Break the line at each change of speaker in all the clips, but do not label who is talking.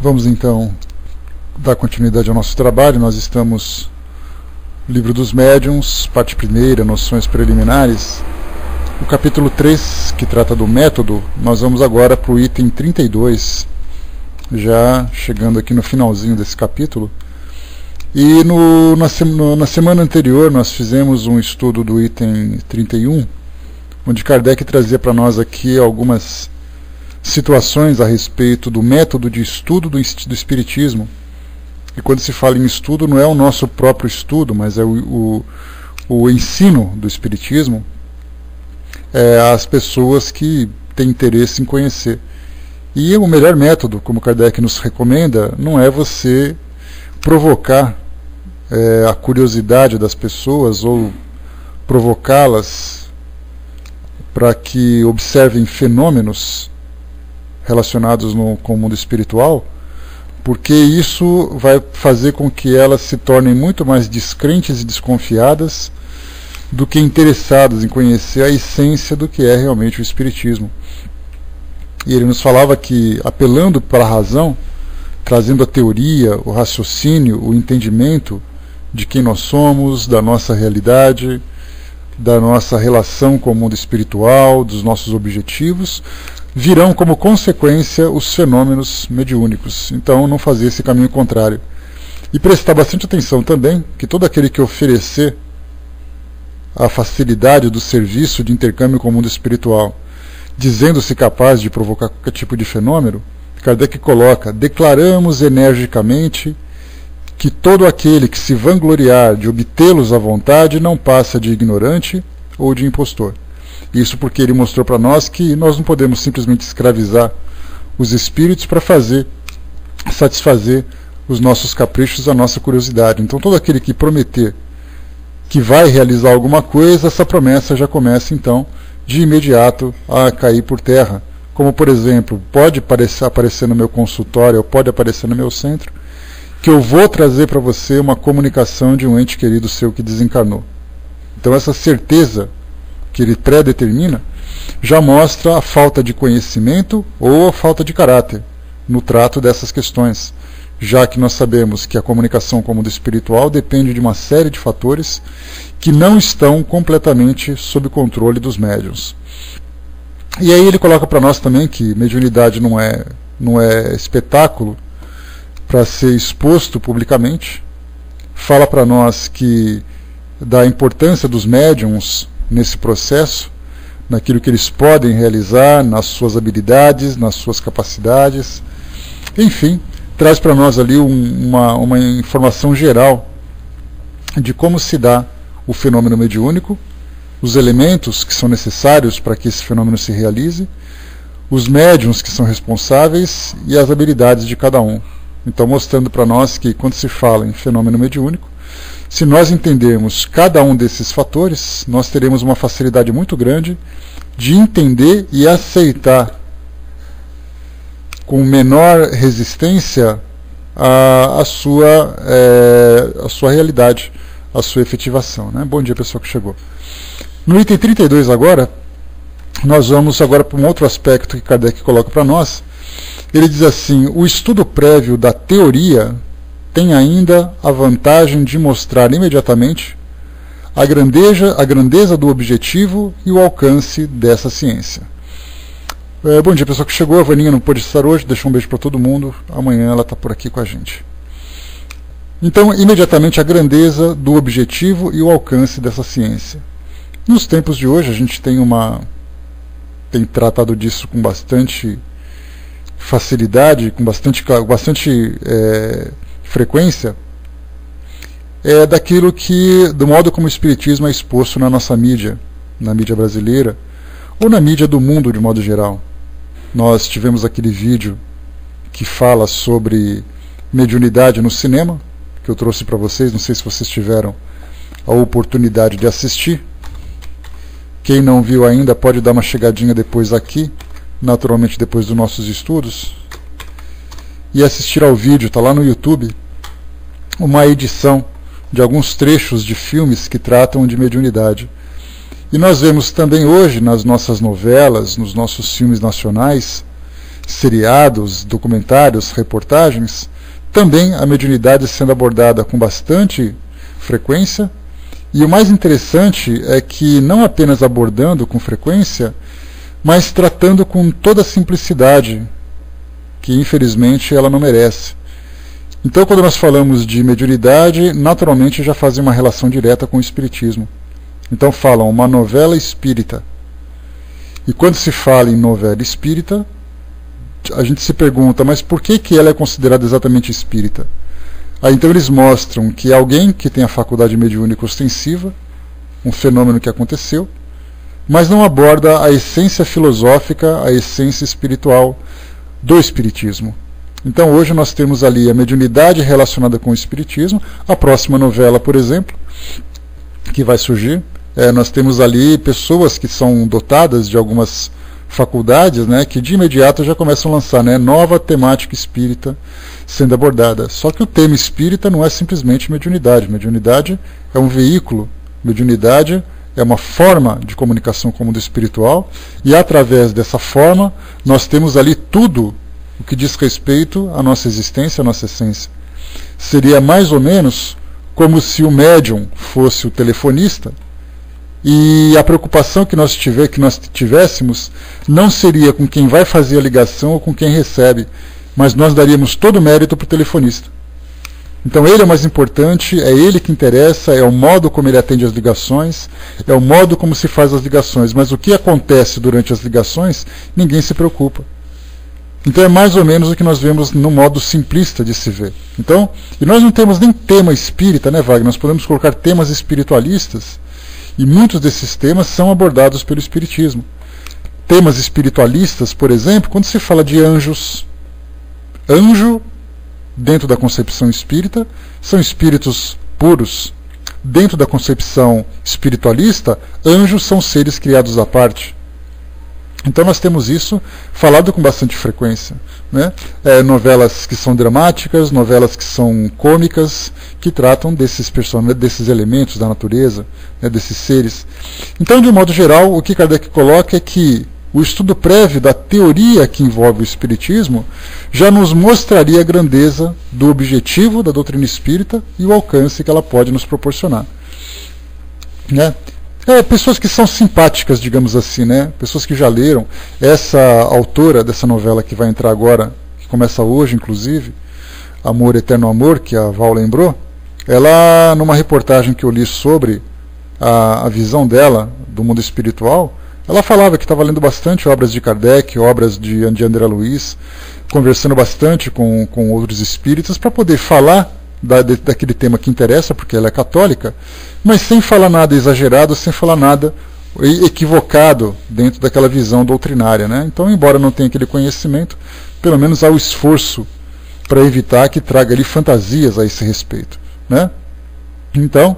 Vamos então dar continuidade ao nosso trabalho. Nós estamos no Livro dos Médiuns, parte primeira, noções preliminares. O capítulo 3, que trata do método, nós vamos agora para o item 32, já chegando aqui no finalzinho desse capítulo. E na semana anterior nós fizemos um estudo do item 31, onde Kardec trazia para nós aqui algumas situações a respeito do método de estudo do Espiritismo. E quando se fala em estudo, não é o nosso próprio estudo, mas é o ensino do Espiritismo às pessoas que têm interesse em conhecer. E o melhor método, como Kardec nos recomenda, não é você provocar a curiosidade das pessoas ou provocá-las para que observem fenômenos relacionados com o mundo espiritual, porque isso vai fazer com que elas se tornem muito mais descrentes e desconfiadas do que interessadas em conhecer a essência do que é realmente o Espiritismo. E ele nos falava que, apelando para a razão, trazendo a teoria, o raciocínio, o entendimento de quem nós somos, da nossa realidade, da nossa relação com o mundo espiritual, dos nossos objetivos, virão como consequência os fenômenos mediúnicos. Então, não fazer esse caminho contrário. E prestar bastante atenção também que todo aquele que oferecer a facilidade do serviço de intercâmbio com o mundo espiritual, dizendo-se capaz de provocar qualquer tipo de fenômeno, Kardec coloca: declaramos energicamente que todo aquele que se vangloriar de obtê-los à vontade não passa de ignorante ou de impostor. Isso porque ele mostrou para nós que nós não podemos simplesmente escravizar os espíritos para satisfazer os nossos caprichos, a nossa curiosidade. Então todo aquele que prometer que vai realizar alguma coisa, essa promessa já começa então de imediato a cair por terra. Como, por exemplo, pode aparecer no meu consultório, ou pode aparecer no meu centro, que eu vou trazer para você uma comunicação de um ente querido seu que desencarnou. Então essa certeza que ele pré-determina já mostra a falta de conhecimento ou a falta de caráter no trato dessas questões, já que nós sabemos que a comunicação com o mundo espiritual depende de uma série de fatores que não estão completamente sob controle dos médiuns. E aí ele coloca para nós também que mediunidade não é espetáculo para ser exposto publicamente. Fala para nós que da importância dos médiuns nesse processo, naquilo que eles podem realizar, nas suas habilidades, nas suas capacidades. Enfim, traz para nós ali uma informação geral de como se dá o fenômeno mediúnico, os elementos que são necessários para que esse fenômeno se realize, os médiuns que são responsáveis e as habilidades de cada um. Então, mostrando para nós que, quando se fala em fenômeno mediúnico, se nós entendermos cada um desses fatores, nós teremos uma facilidade muito grande de entender e aceitar com menor resistência a sua realidade, a sua efetivação. Né? Bom dia, pessoal que chegou. No item 32 agora, nós vamos agora para um outro aspecto que Kardec coloca para nós. Ele diz assim: o estudo prévio da teoria tem ainda a vantagem de mostrar imediatamente a grandeza do objetivo e o alcance dessa ciência. Bom dia, pessoal que chegou. A Vaninha não pôde estar hoje, deixou um beijo para todo mundo. Amanhã ela está por aqui com a gente. Então, imediatamente a grandeza do objetivo e o alcance dessa ciência. Nos tempos de hoje, a gente tem tratado disso com bastante facilidade, com bastante frequência, do modo como o Espiritismo é exposto na nossa mídia, na mídia brasileira, ou na mídia do mundo de modo geral. Nós tivemos aquele vídeo que fala sobre mediunidade no cinema, que eu trouxe para vocês, não sei se vocês tiveram a oportunidade de assistir. Quem não viu ainda pode dar uma chegadinha depois aqui, naturalmente depois dos nossos estudos, e assistir ao vídeo, está lá no YouTube, uma edição de alguns trechos de filmes que tratam de mediunidade. E nós vemos também hoje nas nossas novelas, nos nossos filmes nacionais, seriados, documentários, reportagens, também a mediunidade sendo abordada com bastante frequência. E o mais interessante é que não apenas abordando com frequência, mas tratando com toda a simplicidade que infelizmente ela não merece. Então, quando nós falamos de mediunidade, naturalmente já fazem uma relação direta com o espiritismo. Então falam uma novela espírita. E quando se fala em novela espírita, a gente se pergunta, mas por que ela é considerada exatamente espírita? Aí então eles mostram que alguém que tem a faculdade mediúnica ostensiva, um fenômeno que aconteceu, mas não aborda a essência filosófica, a essência espiritual do espiritismo. Então hoje nós temos ali a mediunidade relacionada com o espiritismo. A próxima novela, por exemplo, que vai surgir, nós temos ali pessoas que são dotadas de algumas faculdades, né, que de imediato já começam a lançar, né, nova temática espírita sendo abordada. Só que o tema espírita não é simplesmente mediunidade. Mediunidade é um veículo, mediunidade é uma forma de comunicação com o mundo espiritual, e através dessa forma nós temos ali tudo o que diz respeito à nossa existência, à nossa essência. Seria mais ou menos como se o médium fosse o telefonista, e a preocupação que nós tivéssemos não seria com quem vai fazer a ligação ou com quem recebe, mas nós daríamos todo o mérito para o telefonista. Então ele é o mais importante, é ele que interessa, é o modo como ele atende as ligações, é o modo como se faz as ligações, mas o que acontece durante as ligações, ninguém se preocupa. Então é mais ou menos o que nós vemos no modo simplista de se ver. Então, e nós não temos nem tema espírita, né, Wagner? Nós podemos colocar temas espiritualistas, e muitos desses temas são abordados pelo espiritismo. Temas espiritualistas, por exemplo, quando se fala de anjos, anjo, dentro da concepção espírita, são espíritos puros. Dentro da concepção espiritualista, anjos são seres criados à parte. Então nós temos isso falado com bastante frequência, né? Novelas que são dramáticas, novelas que são cômicas, que tratam desses personagens, desses elementos da natureza, né, desses seres. Então, de um modo geral, o que Kardec coloca é que o estudo prévio da teoria que envolve o espiritismo já nos mostraria a grandeza do objetivo da doutrina espírita e o alcance que ela pode nos proporcionar, né? Pessoas que são simpáticas, digamos assim, né? Pessoas que já leram. Essa autora dessa novela que vai entrar agora, que começa hoje, inclusive, Amor, Eterno Amor, que a Val lembrou, ela, numa reportagem que eu li sobre a visão dela do mundo espiritual, ela falava que estava lendo bastante obras de Kardec, obras de André Luiz, conversando bastante com outros espíritas para poder falar daquele tema que interessa, porque ela é católica, mas sem falar nada exagerado, sem falar nada equivocado dentro daquela visão doutrinária, né? Então, embora não tenha aquele conhecimento, pelo menos há o esforço para evitar que traga ali fantasias a esse respeito, né? Então,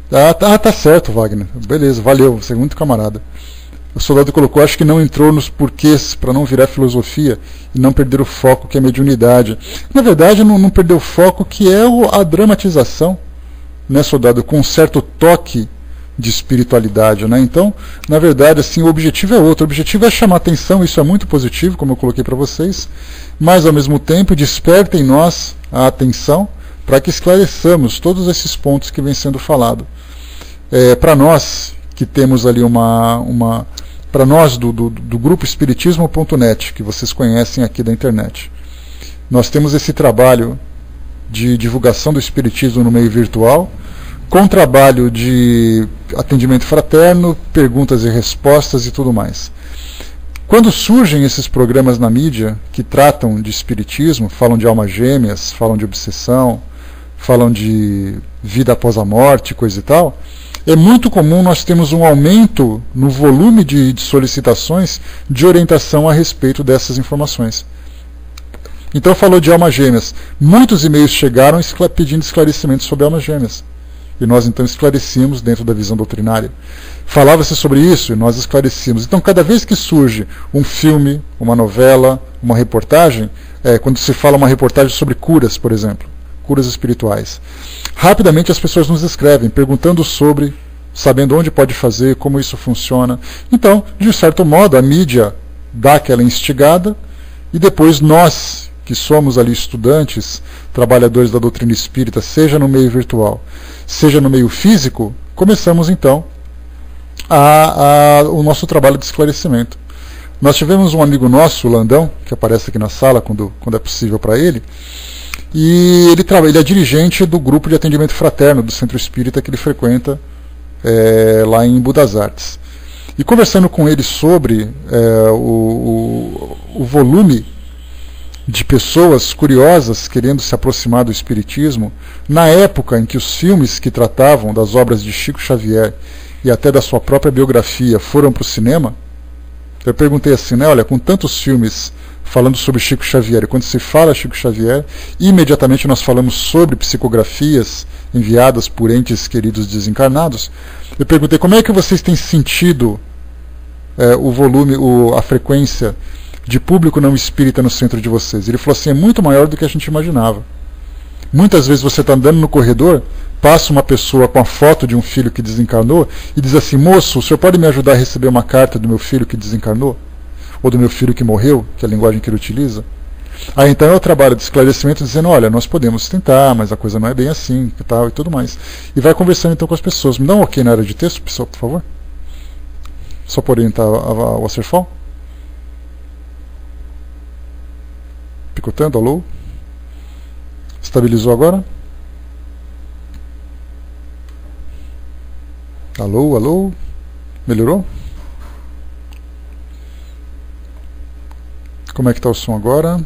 tá certo, Wagner, beleza, valeu, você é muito camarada. O soldado colocou, acho que não entrou nos porquês para não virar filosofia e não perder o foco que é a mediunidade. Na verdade, não perder o foco que é a dramatização, né, soldado, com um certo toque de espiritualidade, né? Então, na verdade, assim, o objetivo é outro. O objetivo é chamar atenção, isso é muito positivo, como eu coloquei para vocês, mas ao mesmo tempo desperta em nós a atenção para que esclareçamos todos esses pontos que vem sendo falado. Para nós que temos ali para nós do grupo espiritismo.net, que vocês conhecem aqui da internet, nós temos esse trabalho de divulgação do espiritismo no meio virtual, com trabalho de atendimento fraterno, perguntas e respostas e tudo mais. Quando surgem esses programas na mídia que tratam de espiritismo, falam de almas gêmeas, falam de obsessão, falam de vida após a morte, coisa e tal, é muito comum nós termos um aumento no volume de solicitações de orientação a respeito dessas informações. Então falou de almas gêmeas. Muitos e-mails chegaram pedindo esclarecimentos sobre almas gêmeas. E nós então esclarecíamos dentro da visão doutrinária. Falava-se sobre isso e nós esclarecíamos. Então cada vez que surge um filme, uma novela, uma reportagem, quando se fala uma reportagem sobre curas, por exemplo, curas espirituais, rapidamente as pessoas nos escrevem perguntando sobre, sabendo onde pode fazer, como isso funciona. Então, de certo modo, a mídia dá aquela instigada e depois nós, que somos ali estudantes, trabalhadores da doutrina espírita, seja no meio virtual, seja no meio físico, começamos então o nosso trabalho de esclarecimento. Nós tivemos um amigo nosso, o Landão, que aparece aqui na sala quando é possível para ele, e ele é dirigente do grupo de atendimento fraterno do Centro Espírita que ele frequenta lá em Budas Artes. E conversando com ele sobre o volume de pessoas curiosas querendo se aproximar do Espiritismo, na época em que os filmes que tratavam das obras de Chico Xavier e até da sua própria biografia foram para o cinema, eu perguntei assim, né, olha, com tantos filmes falando sobre Chico Xavier, e quando se fala Chico Xavier, imediatamente nós falamos sobre psicografias enviadas por entes queridos desencarnados, eu perguntei como é que vocês têm sentido o volume, a frequência de público não espírita no centro de vocês. Ele falou assim, é muito maior do que a gente imaginava. Muitas vezes você está andando no corredor, passa uma pessoa com a foto de um filho que desencarnou e diz assim, moço, o senhor pode me ajudar a receber uma carta do meu filho que desencarnou? Ou do meu filho que morreu, que é a linguagem que ele utiliza? Aí então é o trabalho de esclarecimento dizendo, olha, nós podemos tentar, mas a coisa não é bem assim, e tal, e tudo mais. E vai conversando então com as pessoas. Me dá um ok na área de texto, pessoal, por favor? Só para orientar o Wasserfall. Picotando, alô? Estabilizou agora? Alô, alô? Melhorou? Como é que está o som agora?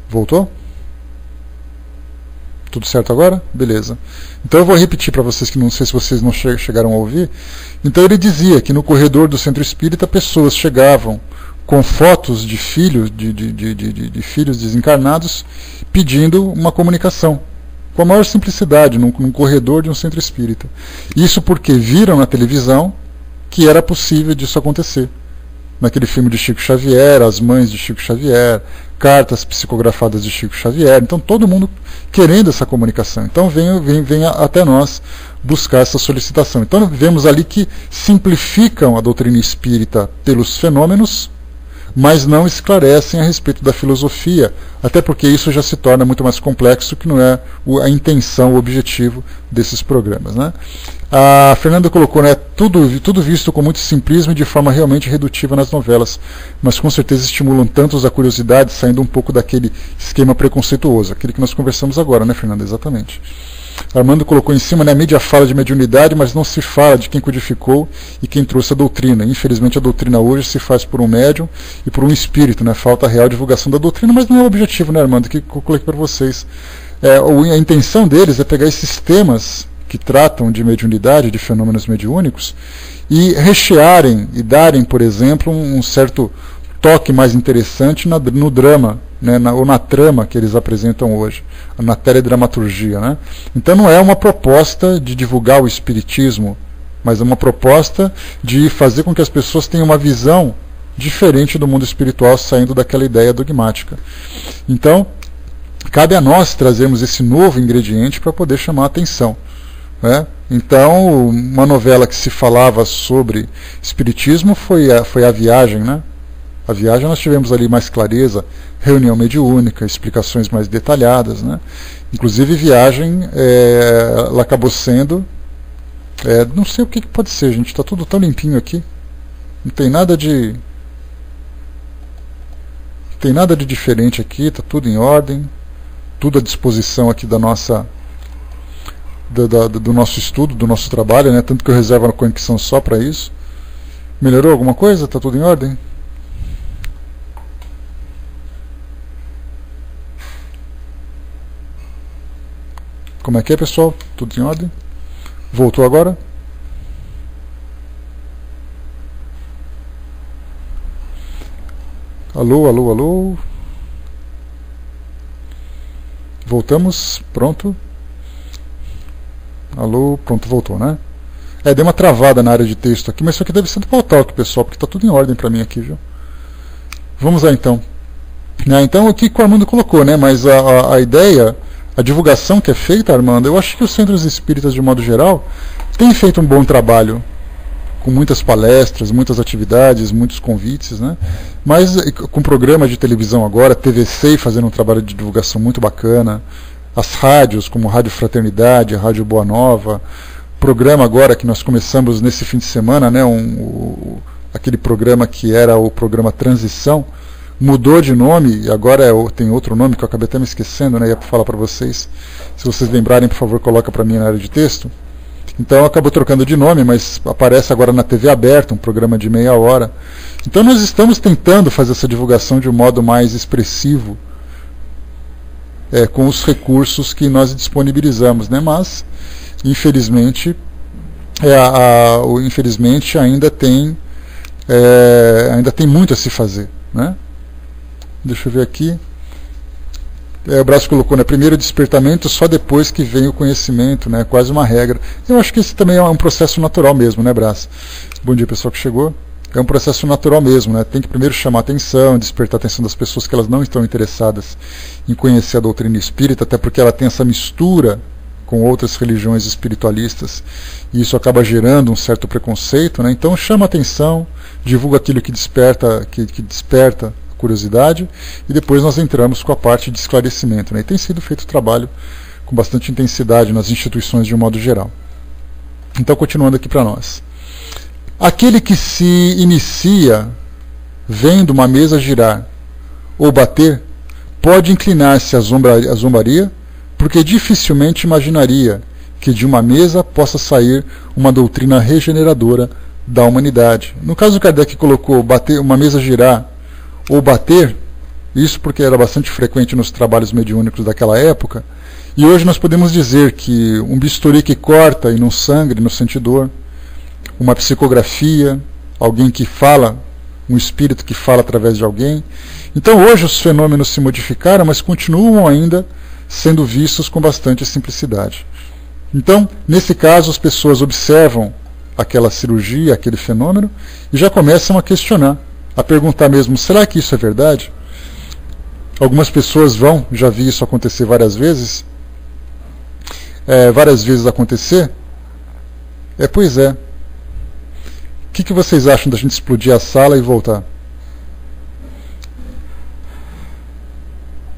Voltou? Tudo certo agora? Beleza. Então eu vou repetir para vocês, que não sei se vocês não chegaram a ouvir. Então ele dizia que no corredor do Centro Espírita pessoas chegavam com fotos de filhos, de filhos desencarnados, pedindo uma comunicação, com a maior simplicidade, num corredor de um centro espírita. Isso porque viram na televisão que era possível disso acontecer. Naquele filme de Chico Xavier, As Mães de Chico Xavier, cartas psicografadas de Chico Xavier, então todo mundo querendo essa comunicação. Então venha até nós buscar essa solicitação. Então vemos ali que simplificam a doutrina espírita pelos fenômenos, mas não esclarecem a respeito da filosofia, até porque isso já se torna muito mais complexo, que não é a intenção, o objetivo desses programas, né? A Fernanda colocou, né, tudo visto com muito simplismo e de forma realmente redutiva nas novelas, mas com certeza estimulam tantos a curiosidade, saindo um pouco daquele esquema preconceituoso, aquele que nós conversamos agora, né, Fernanda? Exatamente. Armando colocou em cima, né, a mídia fala de mediunidade, mas não se fala de quem codificou e quem trouxe a doutrina. Infelizmente a doutrina hoje se faz por um médium e por um espírito, né? Falta a real divulgação da doutrina, mas não é o objetivo, né, Armando, que eu coloquei para vocês. A intenção deles é pegar esses temas que tratam de mediunidade, de fenômenos mediúnicos, e rechearem e darem, por exemplo, um certo toque mais interessante no drama, né, ou na trama que eles apresentam hoje, na teledramaturgia, né? Então não é uma proposta de divulgar o espiritismo, mas é uma proposta de fazer com que as pessoas tenham uma visão diferente do mundo espiritual, saindo daquela ideia dogmática. Então, cabe a nós trazermos esse novo ingrediente para poder chamar a atenção, né? Então, uma novela que se falava sobre espiritismo foi a Viagem, né? A Viagem nós tivemos ali mais clareza, reunião mediúnica, explicações mais detalhadas, né? Inclusive Viagem, ela acabou sendo, não sei o que pode ser, gente, está tudo tão limpinho aqui, não tem nada de diferente aqui, está tudo em ordem, tudo à disposição aqui da nossa do nosso estudo, do nosso trabalho, né? Tanto que eu reservo a conexão só para isso. Melhorou alguma coisa? Está tudo em ordem? Como é que é, pessoal? Tudo em ordem? Voltou agora? Alô, alô, alô? Voltamos? Pronto? Alô? Pronto, voltou, né? Deu uma travada na área de texto aqui, mas isso aqui deve ser do Pautalk, pessoal, porque está tudo em ordem para mim aqui, viu? Vamos lá, então. Então, o que o Armando colocou, né? Mas a ideia... A divulgação que é feita, Armando, eu acho que os centros espíritas, de modo geral, têm feito um bom trabalho com muitas palestras, muitas atividades, muitos convites, né? Mas com programa de televisão agora, TVC fazendo um trabalho de divulgação muito bacana, as rádios, como Rádio Fraternidade, Rádio Boa Nova, programa agora que nós começamos nesse fim de semana, né? Aquele programa que era o programa Transição, mudou de nome e agora tem outro nome que eu acabei até me esquecendo, né? Ia falar para vocês. Se vocês lembrarem, por favor, coloca para mim na área de texto. Então acabou trocando de nome, mas aparece agora na TV aberta, um programa de meia hora. Então nós estamos tentando fazer essa divulgação de um modo mais expressivo, com os recursos que nós disponibilizamos, né? Mas infelizmente ainda tem muito a se fazer, né? Deixa eu ver aqui. O Brás colocou, né? Primeiro o despertamento, só depois que vem o conhecimento, né? Quase uma regra. Eu acho que esse também é um processo natural mesmo, né, Brás? Bom dia, pessoal que chegou. É um processo natural mesmo, né? Tem que primeiro chamar a atenção, despertar a atenção das pessoas que elas não estão interessadas em conhecer a doutrina espírita, até porque ela tem essa mistura com outras religiões espiritualistas, e isso acaba gerando um certo preconceito, né? Então chama a atenção, divulga aquilo que desperta curiosidade, e depois nós entramos com a parte de esclarecimento, né? E tem sido feito trabalho com bastante intensidade nas instituições de um modo geral. Então, continuando aqui para nós. Aquele que se inicia vendo uma mesa girar ou bater, pode inclinar-se à zombaria, porque dificilmente imaginaria que de uma mesa possa sair uma doutrina regeneradora da humanidade. No caso, Kardec colocou uma mesa girar ou bater, isso porque era bastante frequente nos trabalhos mediúnicos daquela época, e hoje nós podemos dizer que um bisturi que corta e não sangra, não sente dor, uma psicografia, alguém que fala, um espírito que fala através de alguém. Então hoje os fenômenos se modificaram, mas continuam ainda sendo vistos com bastante simplicidade. Então, nesse caso, as pessoas observam aquela cirurgia, aquele fenômeno, e já começam a questionar, a perguntar mesmo, será que isso é verdade? Algumas pessoas já vi isso acontecer várias vezes acontecer. Pois é. O que vocês acham da gente explodir a sala e voltar?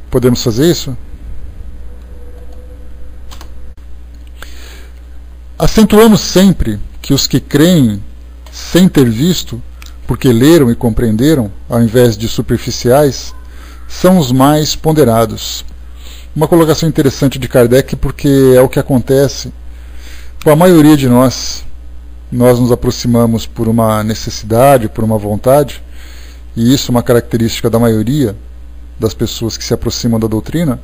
Podemos fazer isso? Acentuamos sempre que os que creem sem ter visto, porque leram e compreenderam, ao invés de superficiais, são os mais ponderados. Uma colocação interessante de Kardec, porque é o que acontece com a maioria de nós. Nós nos aproximamos por uma necessidade, por uma vontade, e isso é uma característica da maioria das pessoas que se aproximam da doutrina,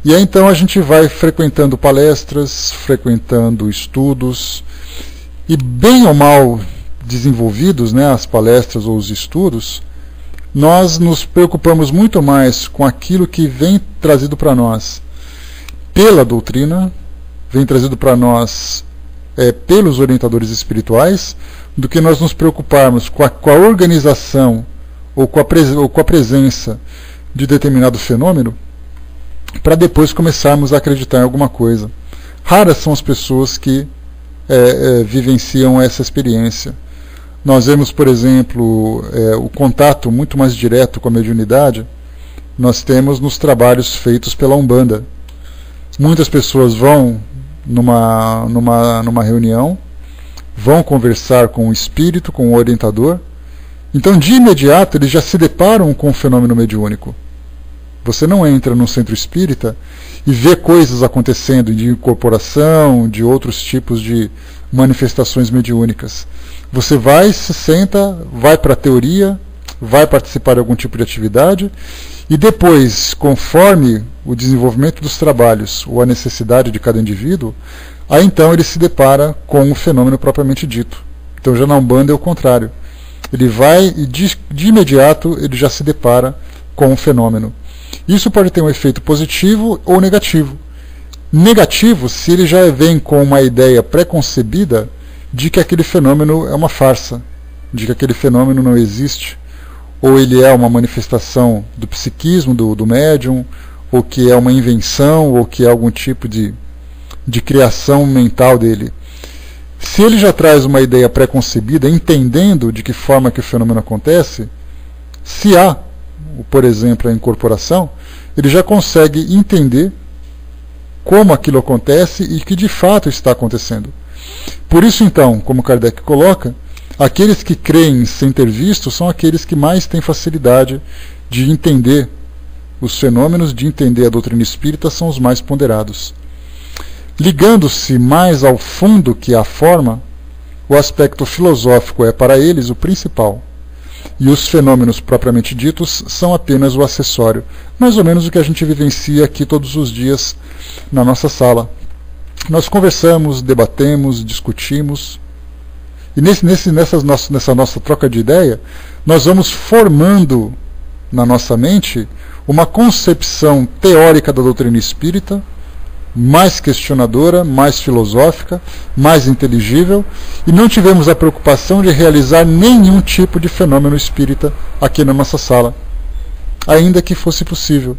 e aí então a gente vai frequentando palestras, frequentando estudos, e bem ou mal desenvolvidos, né, as palestras ou os estudos, nós nos preocupamos muito mais com aquilo que vem trazido para nós pela doutrina, vem trazido para nós pelos orientadores espirituais, do que nós nos preocuparmos com a organização ou com a presença de determinado fenômeno, para depois começarmos a acreditar em alguma coisa. Raras são as pessoas que vivenciam essa experiência. Nós vemos, por exemplo, o contato muito mais direto com a mediunidade, nós temos nos trabalhos feitos pela Umbanda. Muitas pessoas vão numa reunião, vão conversar com o espírito, com o orientador, então de imediato eles já se deparam com o fenômeno mediúnico. Você não entra num centro espírita e vê coisas acontecendo de incorporação, de outros tipos de manifestações mediúnicas. Você vai, se senta, vai para a teoria, vai participar de algum tipo de atividade, e depois, conforme o desenvolvimento dos trabalhos ou a necessidade de cada indivíduo, aí então ele se depara com o fenômeno propriamente dito. Então já na Umbanda é o contrário. Ele vai e de imediato ele já se depara com o fenômeno. Isso pode ter um efeito positivo ou negativo. Negativo se ele já vem com uma ideia pré-concebida de que aquele fenômeno é uma farsa, de que aquele fenômeno não existe, ou ele é uma manifestação do psiquismo, do médium, ou que é uma invenção, ou que é algum tipo de criação mental dele. Se ele já traz uma ideia pré-concebida, entendendo de que forma que o fenômeno acontece, se há, por exemplo, a incorporação, ele já consegue entender como aquilo acontece e que de fato está acontecendo. Por isso, então, como Kardec coloca, aqueles que creem sem ter visto são aqueles que mais têm facilidade de entender os fenômenos, de entender a doutrina espírita, são os mais ponderados. Ligando-se mais ao fundo que à forma, o aspecto filosófico é para eles o principal, e os fenômenos propriamente ditos são apenas o acessório, mais ou menos o que a gente vivencia aqui todos os dias na nossa sala. Nós conversamos, debatemos, discutimos, e nessa nossa troca de ideia, nós vamos formando na nossa mente uma concepção teórica da doutrina espírita, mais questionadora, mais filosófica, mais inteligível, e não tivemos a preocupação de realizar nenhum tipo de fenômeno espírita aqui na nossa sala, ainda que fosse possível.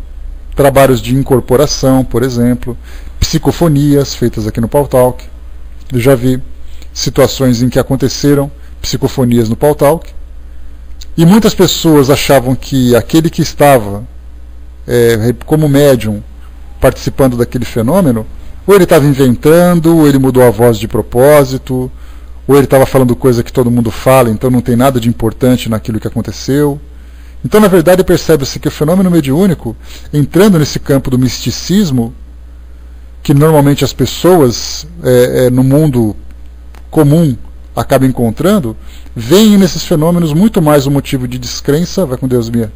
Trabalhos de incorporação, por exemplo, psicofonias feitas aqui no Pautalk. Eu já vi situações em que aconteceram psicofonias no Pautalk, e muitas pessoas achavam que aquele que estava como médium participando daquele fenômeno, ou ele estava inventando, ou ele mudou a voz de propósito, ou ele estava falando coisa que todo mundo fala, então não tem nada de importante naquilo que aconteceu. Então, na verdade, percebe-se que o fenômeno mediúnico, entrando nesse campo do misticismo, que normalmente as pessoas no mundo comum acabam encontrando, veem nesses fenômenos muito mais um motivo de descrença, vai com Deus, Mia,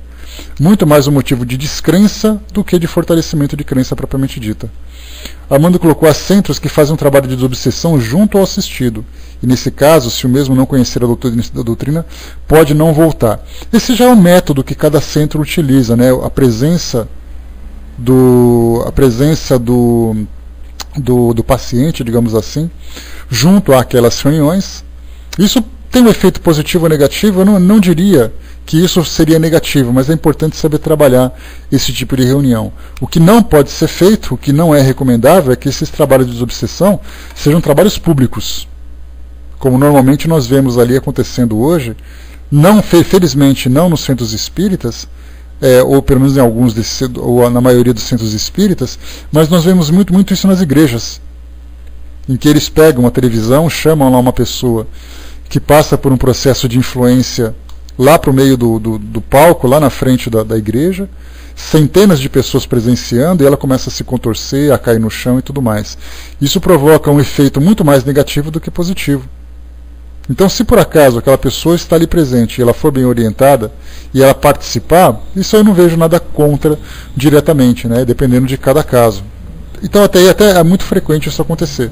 muito mais um motivo de descrença do que de fortalecimento de crença propriamente dita. Armando colocou accentos que fazem um trabalho de desobsessão junto ao assistido, e nesse caso, se o mesmo não conhecer a doutrina, pode não voltar. Esse já é o método que cada centro utiliza, né? A presença do paciente, digamos assim, junto àquelas reuniões. Isso tem um efeito positivo ou negativo? Eu não diria que isso seria negativo, mas é importante saber trabalhar esse tipo de reunião. O que não pode ser feito, o que não é recomendável, é que esses trabalhos de desobsessão sejam trabalhos públicos, como normalmente nós vemos ali acontecendo hoje, felizmente não nos centros espíritas, ou pelo menos em alguns ou na maioria dos centros espíritas, mas nós vemos muito isso nas igrejas, em que eles pegam a televisão, chamam lá uma pessoa que passa por um processo de influência lá para o meio do palco, lá na frente da igreja, centenas de pessoas presenciando, e ela começa a se contorcer, a cair no chão e tudo mais. Isso provoca um efeito muito mais negativo do que positivo. Então, se por acaso aquela pessoa está ali presente e ela for bem orientada e ela participar, isso eu não vejo nada contra diretamente, né, dependendo de cada caso. Então até é muito frequente isso acontecer.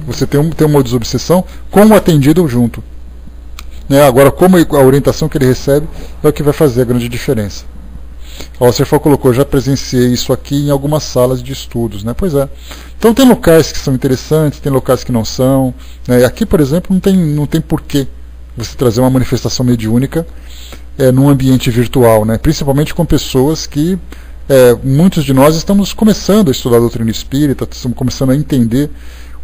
Você tem uma desobsessão com o atendido junto. Agora, como a orientação que ele recebe é o que vai fazer a grande diferença. O Alcerfal colocou, já presenciei isso aqui em algumas salas de estudos, né? Pois é. Então tem locais que são interessantes, tem locais que não são. Aqui, por exemplo, não tem porquê você trazer uma manifestação mediúnica num ambiente virtual, né? Principalmente com pessoas que muitos de nós estamos começando a estudar a doutrina espírita, estamos começando a entender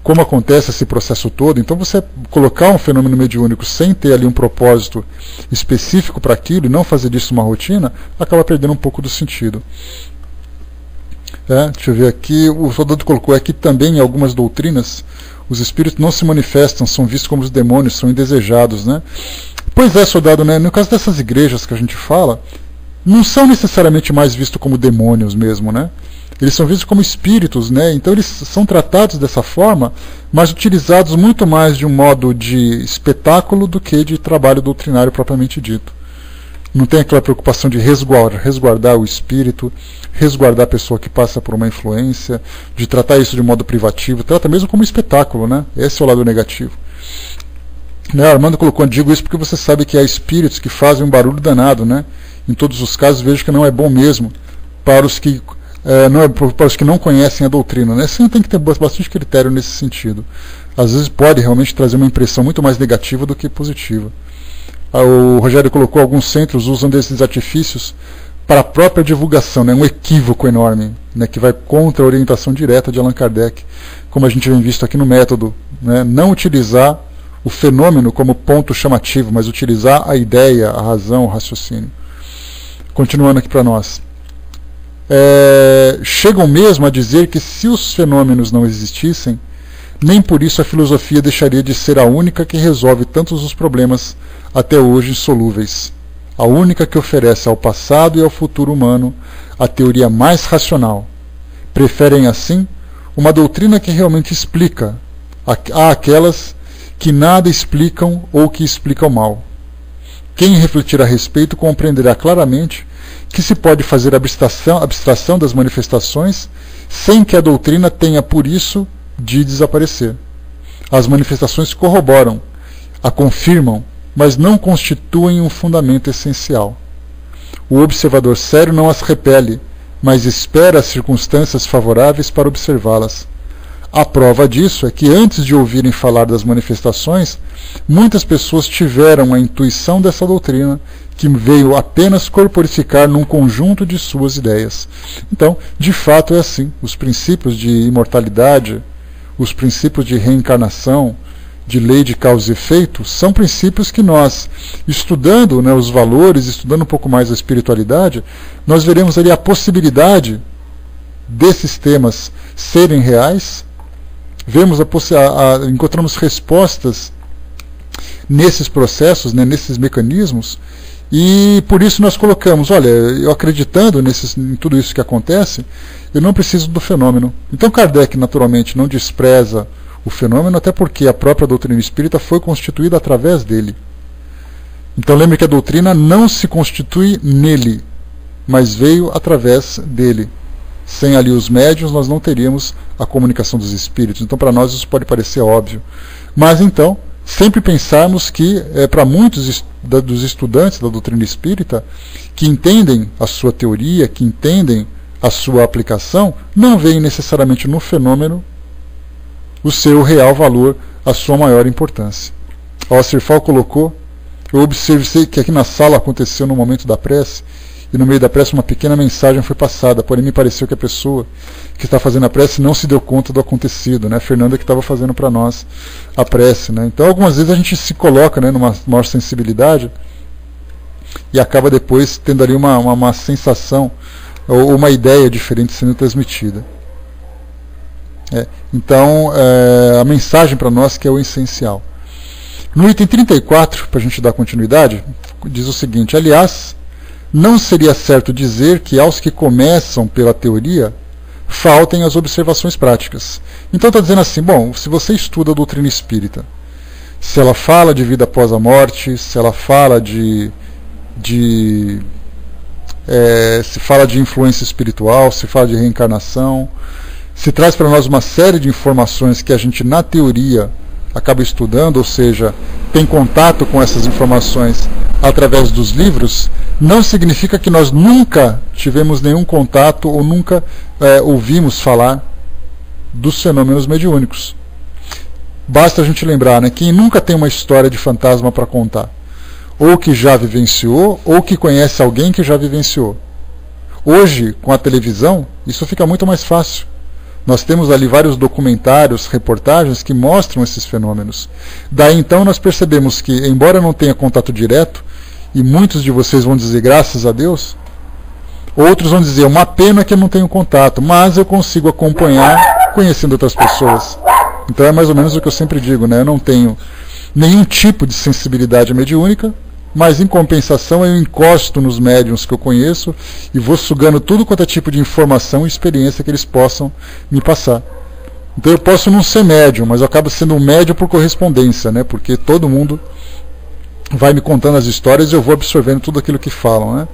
como acontece esse processo todo. Então você colocar um fenômeno mediúnico sem ter ali um propósito específico para aquilo e não fazer disso uma rotina, acaba perdendo um pouco do sentido. Deixa eu ver aqui, o soldado colocou que também em algumas doutrinas os espíritos não se manifestam, são vistos como os demônios, são indesejados, né? Pois é, soldado, né? No caso dessas igrejas que a gente fala, não são necessariamente mais vistos como demônios mesmo, né? Eles são vistos como espíritos, né? Então eles são tratados dessa forma, mas utilizados muito mais de um modo de espetáculo do que de trabalho doutrinário propriamente dito. Não tem aquela preocupação de resguardar o espírito, resguardar a pessoa que passa por uma influência, de tratar isso de modo privativo, trata mesmo como espetáculo, né? Esse é o lado negativo. Armando colocou, digo isso porque você sabe que há espíritos que fazem um barulho danado, né? Em todos os casos vejo que não é bom mesmo para os que para os que não conhecem a doutrina, né? Sim, tem que ter bastante critério nesse sentido. Às vezes pode realmente trazer uma impressão muito mais negativa do que positiva. O Rogério colocou, alguns centros usam desses artifícios para a própria divulgação, né? Um equívoco enorme, né? Que vai contra a orientação direta de Allan Kardec, como a gente vem visto aqui no método, né? Não utilizar o fenômeno como ponto chamativo, mas utilizar a ideia, a razão, o raciocínio. Continuando aqui para nós. Chegam mesmo a dizer que se os fenômenos não existissem, nem por isso a filosofia deixaria de ser a única que resolve tantos os problemas até hoje insolúveis, a única que oferece ao passado e ao futuro humano a teoria mais racional. Preferem, assim, uma doutrina que realmente explica àquelas que nada explicam ou que explicam mal. Quem refletir a respeito compreenderá claramente que se pode fazer abstração das manifestações sem que a doutrina tenha por isso de desaparecer. As manifestações corroboram, a confirmam, mas não constituem um fundamento essencial. O observador sério não as repele, mas espera as circunstâncias favoráveis para observá-las. A prova disso é que antes de ouvirem falar das manifestações, muitas pessoas tiveram a intuição dessa doutrina, que veio apenas corporificar num conjunto de suas ideias. Então, de fato é assim. Os princípios de imortalidade, os princípios de reencarnação, de lei de causa e efeito, são princípios que nós, estudando, né, os valores, estudando um pouco mais a espiritualidade, nós veremos ali a possibilidade desses temas serem reais, encontramos respostas nesses processos, né, nesses mecanismos, e por isso nós colocamos, olha, eu acreditando em tudo isso que acontece, eu não preciso do fenômeno. Então Kardec naturalmente não despreza o fenômeno, até porque a própria doutrina espírita foi constituída através dele. Então lembre que a doutrina não se constitui nele, mas veio através dele. Sem ali os médiuns, nós não teríamos a comunicação dos espíritos. Então, para nós, isso pode parecer óbvio. Mas, então, sempre pensarmos que, para muitos dos estudantes da doutrina espírita, que entendem a sua teoria, que entendem a sua aplicação, não veem necessariamente no fenômeno o seu real valor, a sua maior importância. O Sirfal colocou, eu observei que aqui na sala aconteceu no momento da prece, e no meio da prece uma pequena mensagem foi passada, porém me pareceu que a pessoa que está fazendo a prece não se deu conta do acontecido, né? A Fernanda que estava fazendo para nós a prece, né? Então algumas vezes a gente se coloca, né, numa maior sensibilidade e acaba depois tendo ali uma sensação ou uma ideia diferente sendo transmitida. Então a mensagem para nós que é o essencial. No item 34, para a gente dar continuidade, diz o seguinte: aliás, não seria certo dizer que aos que começam pela teoria faltem as observações práticas. Então está dizendo assim, bom, se você estuda a doutrina espírita, se ela fala de vida após a morte, se ela fala se fala de influência espiritual, se fala de reencarnação, se traz para nós uma série de informações que a gente na teoria acaba estudando, ou seja, tem contato com essas informações através dos livros, não significa que nós nunca tivemos nenhum contato ou nunca ouvimos falar dos fenômenos mediúnicos. Basta a gente lembrar, né, quem nunca tem uma história de fantasma para contar, ou que já vivenciou, ou que conhece alguém que já vivenciou. Hoje, com a televisão, isso fica muito mais fácil. Nós temos ali vários documentários, reportagens que mostram esses fenômenos. Daí então nós percebemos que, embora eu não tenha contato direto, e muitos de vocês vão dizer graças a Deus, outros vão dizer uma pena que eu não tenho contato, mas eu consigo acompanhar conhecendo outras pessoas. Então é mais ou menos o que eu sempre digo, né? Eu não tenho nenhum tipo de sensibilidade mediúnica, mas em compensação eu encosto nos médiuns que eu conheço e vou sugando tudo quanto é tipo de informação e experiência que eles possam me passar. Então eu posso não ser médium, mas eu acabo sendo um médium por correspondência, né? Porque todo mundo vai me contando as histórias e eu vou absorvendo tudo aquilo que falam, né?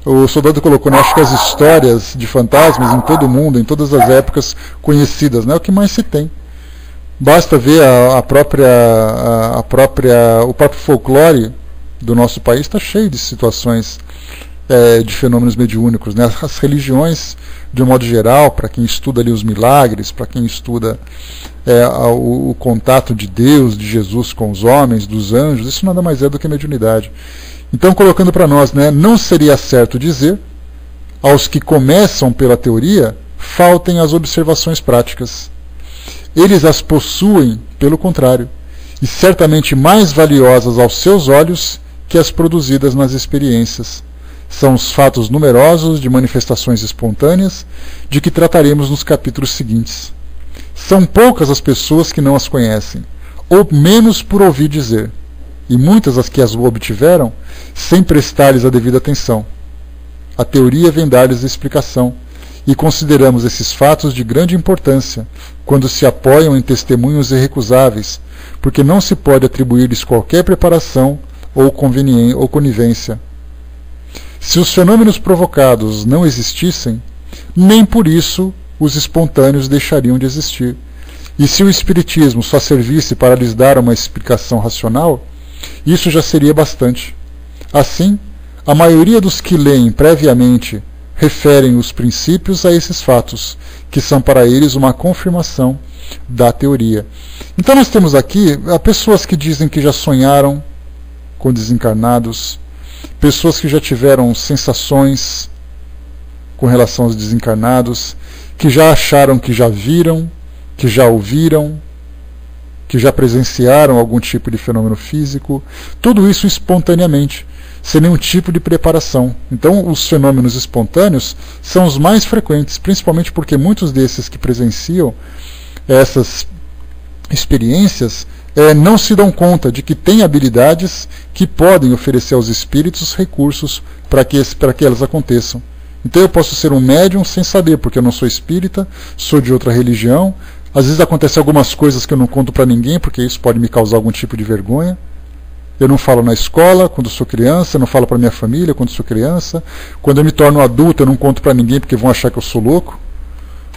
O Soldado colocou, né, acho que as histórias de fantasmas em todo o mundo, em todas as épocas conhecidas, né, é o que mais se tem. Basta ver o próprio folclore do nosso país está cheio de situações de fenômenos mediúnicos, né? As religiões, de um modo geral, para quem estuda ali os milagres, para quem estuda o contato de Deus, de Jesus com os homens, dos anjos, isso nada mais é do que mediunidade. Então, colocando para nós, né, não seria certo dizer, aos que começam pela teoria, faltem as observações práticas. Eles as possuem, pelo contrário, e certamente mais valiosas aos seus olhos que as produzidas nas experiências. São os fatos numerosos de manifestações espontâneas, de que trataremos nos capítulos seguintes. São poucas as pessoas que não as conhecem, ou menos por ouvir dizer, e muitas as que as obtiveram sem prestar-lhes a devida atenção. A teoria vem dar-lhes a explicação, e consideramos esses fatos de grande importância, quando se apoiam em testemunhos irrecusáveis, porque não se pode atribuir-lhes qualquer preparação ou conivência. Se os fenômenos provocados não existissem, nem por isso os espontâneos deixariam de existir. E se o Espiritismo só servisse para lhes dar uma explicação racional, isso já seria bastante. Assim, a maioria dos que leem previamente referem os princípios a esses fatos, que são para eles uma confirmação da teoria. Então nós temos aqui pessoas que dizem que já sonharam com desencarnados, pessoas que já tiveram sensações com relação aos desencarnados, que já acharam que já viram, que já ouviram, que já presenciaram algum tipo de fenômeno físico, tudo isso espontaneamente, sem nenhum tipo de preparação. Então os fenômenos espontâneos são os mais frequentes, principalmente porque muitos desses que presenciam essas experiências não se dão conta de que têm habilidades que podem oferecer aos espíritos recursos para que elas aconteçam. Então eu posso ser um médium sem saber, porque eu não sou espírita, sou de outra religião. Às vezes acontecem algumas coisas que eu não conto para ninguém, porque isso pode me causar algum tipo de vergonha. Eu não falo na escola quando sou criança, eu não falo para minha família quando sou criança. Quando eu me torno adulto, eu não conto para ninguém, porque vão achar que eu sou louco.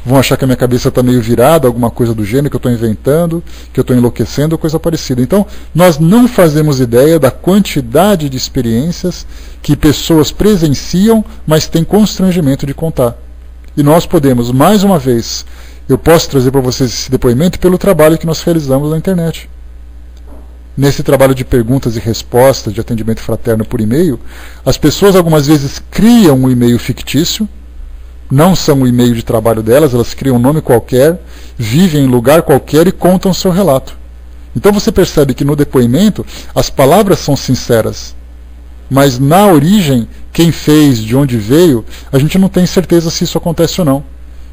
Vão achar que a minha cabeça está meio virada, alguma coisa do gênero, que eu estou inventando, que eu estou enlouquecendo, ou coisa parecida. Então, nós não fazemos ideia da quantidade de experiências que pessoas presenciam, mas têm constrangimento de contar. E nós podemos, mais uma vez, eu posso trazer para vocês esse depoimento pelo trabalho que nós realizamos na internet. Nesse trabalho de perguntas e respostas, de atendimento fraterno por e-mail, as pessoas algumas vezes criam um e-mail fictício, não são o e-mail de trabalho delas, elas criam um nome qualquer, vivem em lugar qualquer e contam seu relato. Então você percebe que no depoimento as palavras são sinceras, mas na origem, quem fez, de onde veio, a gente não tem certeza se isso acontece ou não.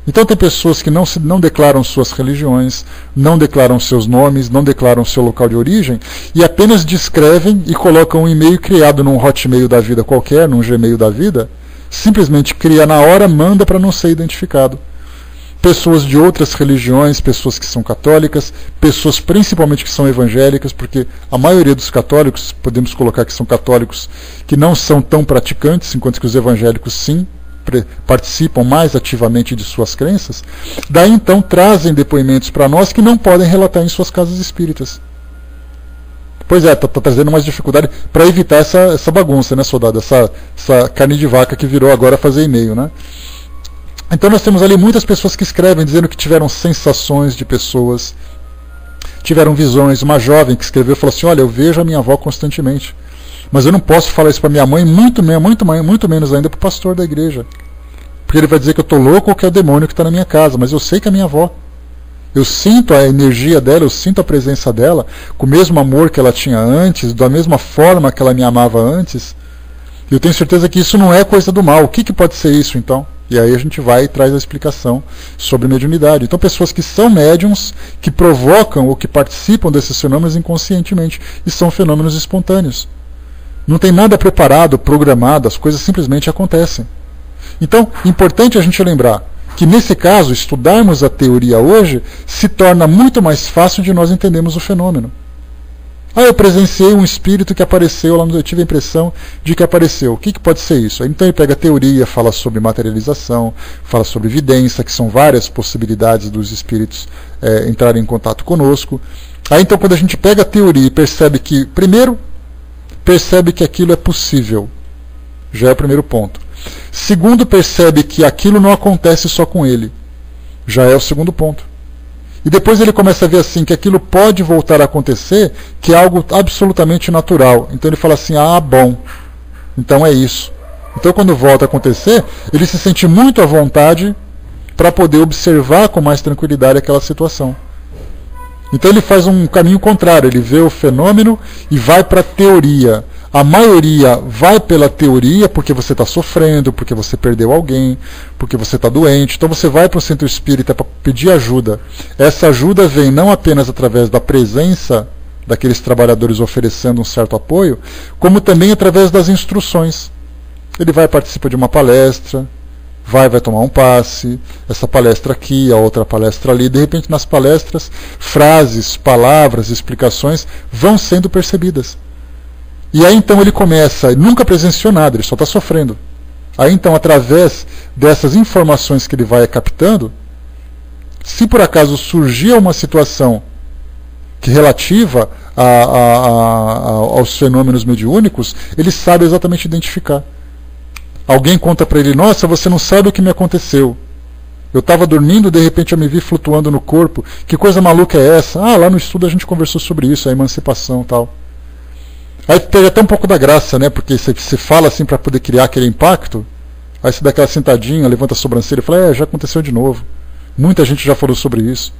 Então tem pessoas que não declaram suas religiões, não declaram seus nomes, não declaram seu local de origem, e apenas descrevem e colocam um e-mail criado num Hotmail da vida qualquer, num Gmail da vida, simplesmente cria na hora, manda para não ser identificado. Pessoas de outras religiões, pessoas que são católicas, pessoas principalmente que são evangélicas, porque a maioria dos católicos, podemos colocar que são católicos, que não são tão praticantes, enquanto que os evangélicos sim, participam mais ativamente de suas crenças, daí então trazem depoimentos para nós que não podem relatar em suas casas espíritas. Pois é, está trazendo mais dificuldade para evitar essa bagunça, né, soldado? Essa carne de vaca que virou agora fazer e-mail, né? Então nós temos ali muitas pessoas que escrevem dizendo que tiveram sensações de pessoas, tiveram visões. Uma jovem que escreveu falou assim: olha, eu vejo a minha avó constantemente, mas eu não posso falar isso para minha mãe, muito menos ainda para o pastor da igreja, porque ele vai dizer que eu estou louco ou que é o demônio que está na minha casa, mas eu sei que é a minha avó. Eu sinto a energia dela, eu sinto a presença dela, com o mesmo amor que ela tinha antes, da mesma forma que ela me amava antes. E eu tenho certeza que isso não é coisa do mal. O que pode ser isso, então? E aí a gente vai e traz a explicação sobre mediunidade. Então pessoas que são médiums, que provocam ou que participam desses fenômenos inconscientemente, e são fenômenos espontâneos. Não tem nada preparado, programado, as coisas simplesmente acontecem. Então, importante a gente lembrar que nesse caso, estudarmos a teoria hoje se torna muito mais fácil de nós entendermos o fenômeno. Eu presenciei um espírito que apareceu, eu tive a impressão de que apareceu. O que pode ser isso? Então ele pega a teoria, fala sobre materialização, fala sobre evidência, que são várias possibilidades dos espíritos entrarem em contato conosco. Aí então quando a gente pega a teoria e percebe que, primeiro, percebe que aquilo é possível. Já é o primeiro ponto. Segundo, percebe que aquilo não acontece só com ele. Já é o segundo ponto. E depois ele começa a ver assim que aquilo pode voltar a acontecer, que é algo absolutamente natural. Então ele fala assim: bom, então é isso. Então quando volta a acontecer, ele se sente muito à vontade para poder observar com mais tranquilidade aquela situação. Então ele faz um caminho contrário, ele vê o fenômeno e vai para a teoria. A maioria vai pela teoria porque você está sofrendo, porque você perdeu alguém, porque você está doente. Então você vai para o centro espírita para pedir ajuda. Essa ajuda vem não apenas através da presença daqueles trabalhadores oferecendo um certo apoio, como também através das instruções. Ele vai participar de uma palestra, vai tomar um passe, essa palestra aqui, a outra palestra ali. De repente, nas palestras, frases, palavras, explicações vão sendo percebidas. E aí então ele começa, nunca presenciou nada, ele só está sofrendo. Aí então, através dessas informações que ele vai captando, se por acaso surgir uma situação que relativa aos fenômenos mediúnicos, ele sabe exatamente identificar. Alguém conta para ele, nossa, você não sabe o que me aconteceu. Eu estava dormindo, de repente eu me vi flutuando no corpo. Que coisa maluca é essa? Ah, lá no estudo a gente conversou sobre isso, a emancipação e tal. Aí pega até um pouco da graça, né? Porque você fala assim para poder criar aquele impacto, aí você dá aquela sentadinha, levanta a sobrancelha e fala, já aconteceu de novo. Muita gente já falou sobre isso.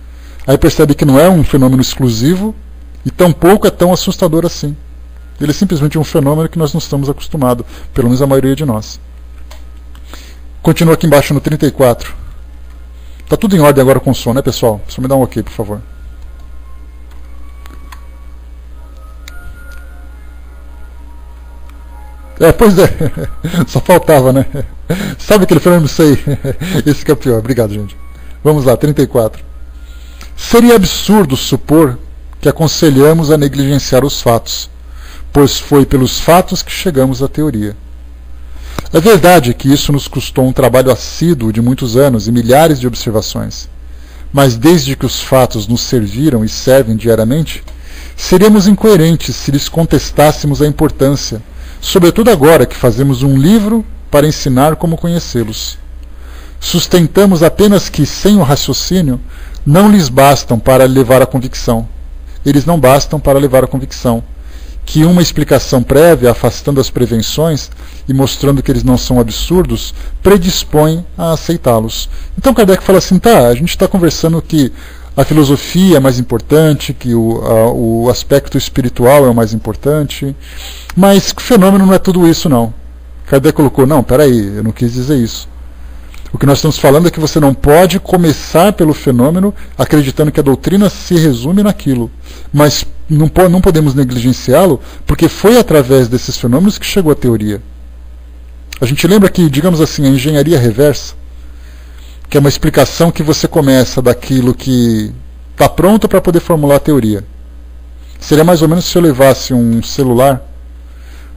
Aí percebe que não é um fenômeno exclusivo e tampouco é tão assustador assim. Ele é simplesmente um fenômeno que nós não estamos acostumados, pelo menos a maioria de nós. Continua aqui embaixo no 34. Está tudo em ordem agora com o som, né, pessoal? Só me dá um ok, por favor. Pois é. Só faltava, né? Sabe aquele fenômeno? Sei. Esse que é o pior. Obrigado, gente. Vamos lá, 34. Seria absurdo supor que aconselhamos a negligenciar os fatos, pois foi pelos fatos que chegamos à teoria. É verdade que isso nos custou um trabalho assíduo de muitos anos e milhares de observações, mas desde que os fatos nos serviram e servem diariamente, seríamos incoerentes se lhes contestássemos a importância, sobretudo agora que fazemos um livro para ensinar como conhecê-los. Sustentamos apenas que, sem o raciocínio, não lhes bastam para levar à convicção. Eles não bastam para levar à convicção. Que uma explicação prévia, afastando as prevenções e mostrando que eles não são absurdos, predispõe a aceitá-los. Então Kardec fala assim, a gente está conversando que a filosofia é mais importante, que o aspecto espiritual é o mais importante, mas o fenômeno não é tudo isso não. Kardec colocou, não, peraí, eu não quis dizer isso. O que nós estamos falando é que você não pode começar pelo fenômeno acreditando que a doutrina se resume naquilo. Mas não podemos negligenciá-lo porque foi através desses fenômenos que chegou a teoria. A gente lembra que, digamos assim, a engenharia reversa, que é uma explicação que você começa daquilo que está pronto para poder formular a teoria. Seria mais ou menos se eu levasse um celular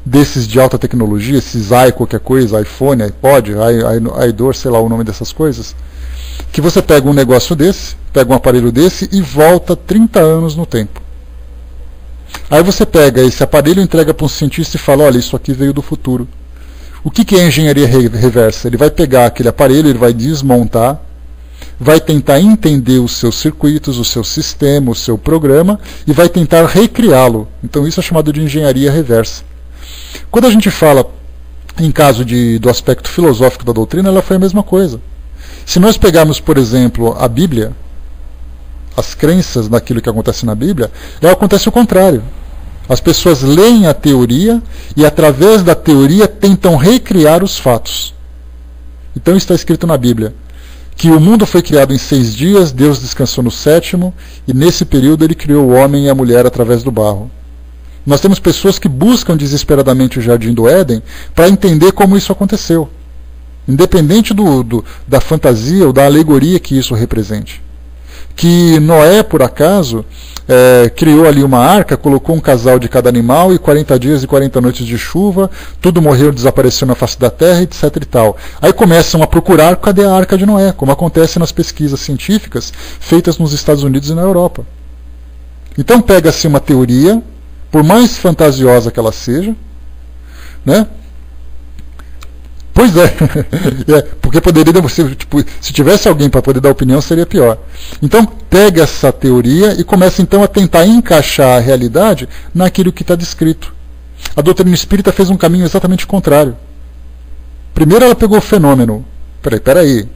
desses de alta tecnologia, esses qualquer coisa, iPhone, iPod, iDoor, sei lá o nome dessas coisas, que você pega um negócio desse, pega um aparelho desse e volta 30 anos no tempo. Aí você pega esse aparelho, entrega para um cientista e fala, olha, isso aqui veio do futuro. O que é engenharia reversa? Ele vai pegar aquele aparelho, ele vai desmontar, vai tentar entender os seus circuitos, o seu sistema, o seu programa e vai tentar recriá-lo. Então isso é chamado de engenharia reversa. Quando a gente fala em caso do aspecto filosófico da doutrina, ela foi a mesma coisa. Se nós pegarmos, por exemplo, a Bíblia, as crenças naquilo que acontece na Bíblia, acontece o contrário. As pessoas leem a teoria e, através da teoria, tentam recriar os fatos. Então está escrito na Bíblia que o mundo foi criado em 6 dias, Deus descansou no 7º, e nesse período ele criou o homem e a mulher através do barro. Nós temos pessoas que buscam desesperadamente o Jardim do Éden para entender como isso aconteceu, independente da fantasia ou da alegoria que isso represente. Que Noé, por acaso, criou ali uma arca, colocou um casal de cada animal e 40 dias e 40 noites de chuva, tudo morreu, desapareceu na face da terra, etc. e tal. Aí começam a procurar cadê a arca de Noé, como acontece nas pesquisas científicas feitas nos Estados Unidos e na Europa. Então pega-se uma teoria, por mais fantasiosa que ela seja, né? Pois é, porque poderia, se tivesse alguém para poder dar opinião, seria pior. Então pega essa teoria e começa então a tentar encaixar a realidade naquilo que está descrito. A doutrina espírita fez um caminho exatamente contrário. Primeiro ela pegou o fenômeno. Peraí,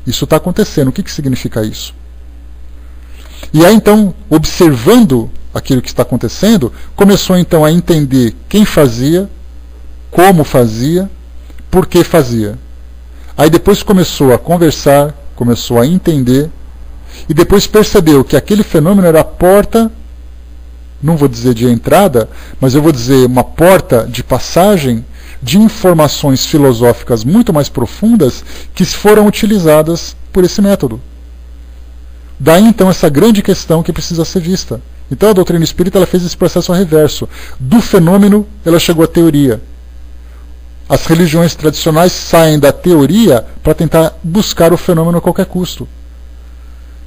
isso está acontecendo, o que significa isso? E aí então, observando aquilo que está acontecendo, começou então a entender quem fazia, como fazia, por que fazia. Aí depois começou a conversar, começou a entender, e depois percebeu que aquele fenômeno era a porta, não vou dizer de entrada, mas eu vou dizer uma porta de passagem de informações filosóficas muito mais profundas que foram utilizadas por esse método. Daí então essa grande questão que precisa ser vista. Então a doutrina espírita ela fez esse processo ao reverso. Do fenômeno ela chegou à teoria. As religiões tradicionais saem da teoria para tentar buscar o fenômeno a qualquer custo.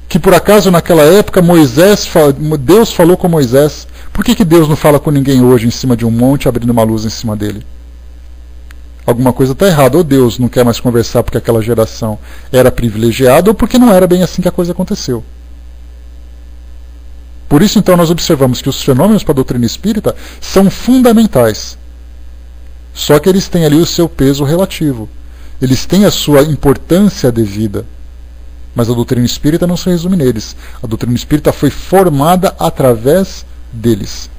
Que por acaso naquela época Deus falou com Moisés. Por que Deus não fala com ninguém hoje em cima de um monte abrindo uma luz em cima dele? Alguma coisa está errada. Ou Deus não quer mais conversar porque aquela geração era privilegiada, ou porque não era bem assim que a coisa aconteceu. Por isso então nós observamos que os fenômenos para a doutrina espírita são fundamentais. Só que eles têm ali o seu peso relativo. Eles têm a sua importância devida. Mas a doutrina espírita não se resume neles. A doutrina espírita foi formada através deles.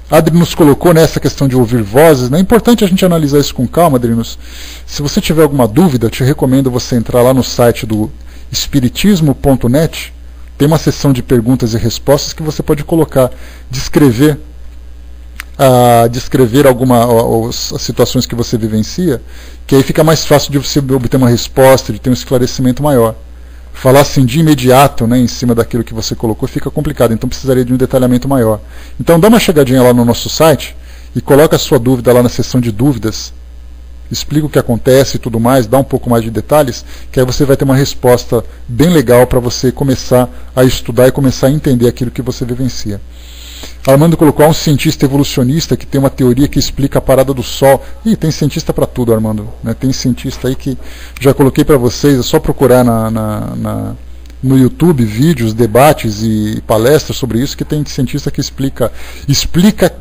Adri nos colocou nessa questão de ouvir vozes. É importante a gente analisar isso com calma, Adrinos. Se você tiver alguma dúvida, eu te recomendo você entrar lá no site do espiritismo.net. Tem uma seção de perguntas e respostas que você pode colocar, descrever as situações que você vivencia, que aí fica mais fácil de você obter uma resposta, de ter um esclarecimento maior. Falar assim de imediato, né, em cima daquilo que você colocou fica complicado, então precisaria de um detalhamento maior. Então dá uma chegadinha lá no nosso site e coloca a sua dúvida lá na seção de dúvidas, explica o que acontece e tudo mais, dá um pouco mais de detalhes, que aí você vai ter uma resposta bem legal para você começar a estudar e começar a entender aquilo que você vivencia. Armando colocou um cientista evolucionista que tem uma teoria que explica a parada do Sol. Ih, tem cientista para tudo, Armando. Né? Tem cientista aí que já coloquei para vocês, é só procurar no YouTube vídeos, debates e palestras sobre isso, que tem cientista que explica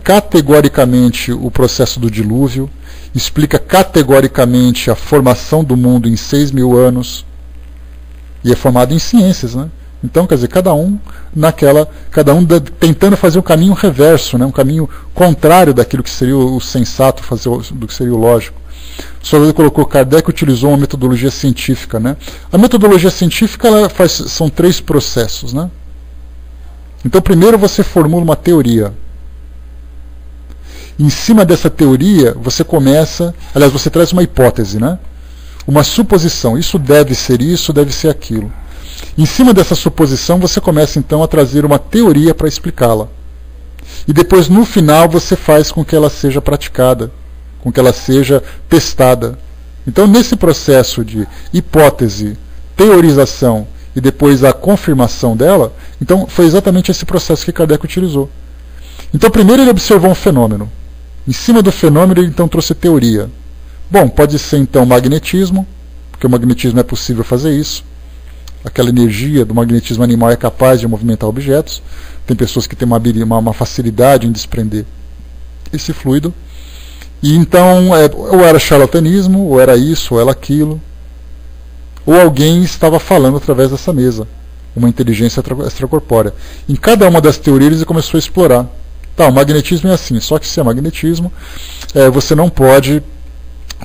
categoricamente o processo do dilúvio, explica categoricamente a formação do mundo em 6.000 anos, e é formado em ciências, né? Então, quer dizer, cada um tentando fazer um caminho reverso, né? Um caminho contrário daquilo que seria o sensato, do que seria o lógico. O senhor colocou, Kardec utilizou uma metodologia científica, né? A metodologia científica são 3 processos, né? Então, primeiro você formula uma teoria. Em cima dessa teoria, você traz uma hipótese, né? Uma suposição. Isso deve ser aquilo. Em cima dessa suposição, você começa então a trazer uma teoria para explicá-la. E depois, no final, você faz com que ela seja praticada, com que ela seja testada. Então, nesse processo de hipótese, teorização e depois a confirmação dela, então foi exatamente esse processo que Kardec utilizou. Então, primeiro ele observou um fenômeno. Em cima do fenômeno, ele então trouxe teoria. Bom, pode ser então magnetismo, porque o magnetismo é possível fazer isso. Aquela energia do magnetismo animal é capaz de movimentar objetos. Tem pessoas que têm uma facilidade em desprender esse fluido. E então, ou era charlatanismo, ou era isso, ou era aquilo. Ou alguém estava falando através dessa mesa. Uma inteligência extracorpórea. Em cada uma das teorias ele começou a explorar. Tá, o magnetismo é assim, só que se é magnetismo, você não pode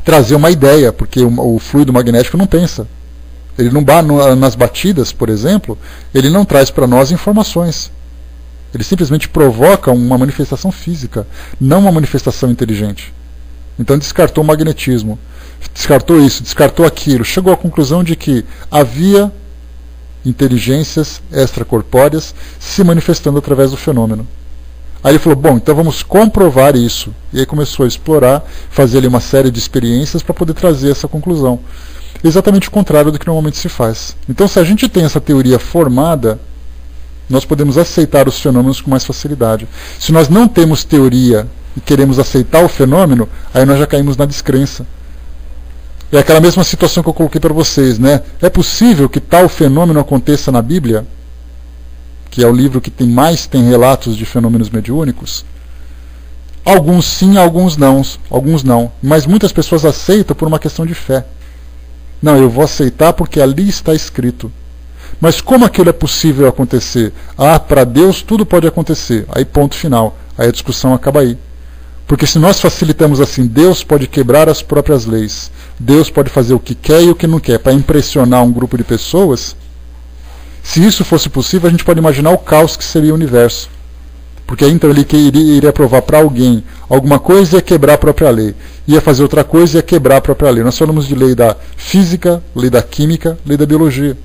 trazer uma ideia, porque o fluido magnético não pensa. Ele não nas batidas, por exemplo, ele não traz para nós informações. Ele simplesmente provoca uma manifestação física, não uma manifestação inteligente. Então descartou o magnetismo, descartou isso, descartou aquilo, chegou à conclusão de que havia inteligências extracorpóreas se manifestando através do fenômeno. Aí ele falou, bom, então vamos comprovar isso. E aí começou a explorar, fazer ali uma série de experiências para poder trazer essa conclusão. Exatamente o contrário do que normalmente se faz. Então, se a gente tem essa teoria formada, nós podemos aceitar os fenômenos com mais facilidade. Se nós não temos teoria e queremos aceitar o fenômeno, aí nós já caímos na descrença. É aquela mesma situação que eu coloquei para vocês, né? É possível que tal fenômeno aconteça na Bíblia, que é o livro que tem relatos de fenômenos mediúnicos? Alguns sim, alguns não. Mas muitas pessoas aceitam por uma questão de fé. Não, eu vou aceitar porque ali está escrito. Mas como aquilo é possível acontecer? Ah, para Deus tudo pode acontecer. Aí ponto final. Aí a discussão acaba aí. Porque se nós facilitamos assim, Deus pode quebrar as próprias leis, Deus pode fazer o que quer e o que não quer, para impressionar um grupo de pessoas, se isso fosse possível, a gente pode imaginar o caos que seria o universo. Porque aí então ele iria provar para alguém alguma coisa e ia quebrar a própria lei. Ia fazer outra coisa e ia quebrar a própria lei. Nós falamos de lei da física, lei da química, lei da biologia.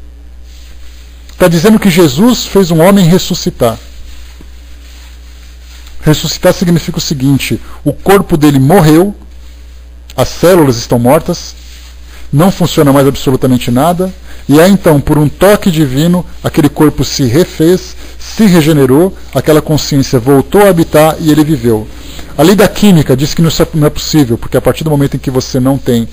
Está dizendo que Jesus fez um homem ressuscitar. Ressuscitar significa o seguinte: o corpo dele morreu, as células estão mortas, não funciona mais absolutamente nada, e aí então, por um toque divino, aquele corpo se refez, se regenerou, aquela consciência voltou a habitar e ele viveu. A lei da química diz que isso não é possível, porque a partir do momento em que você não tem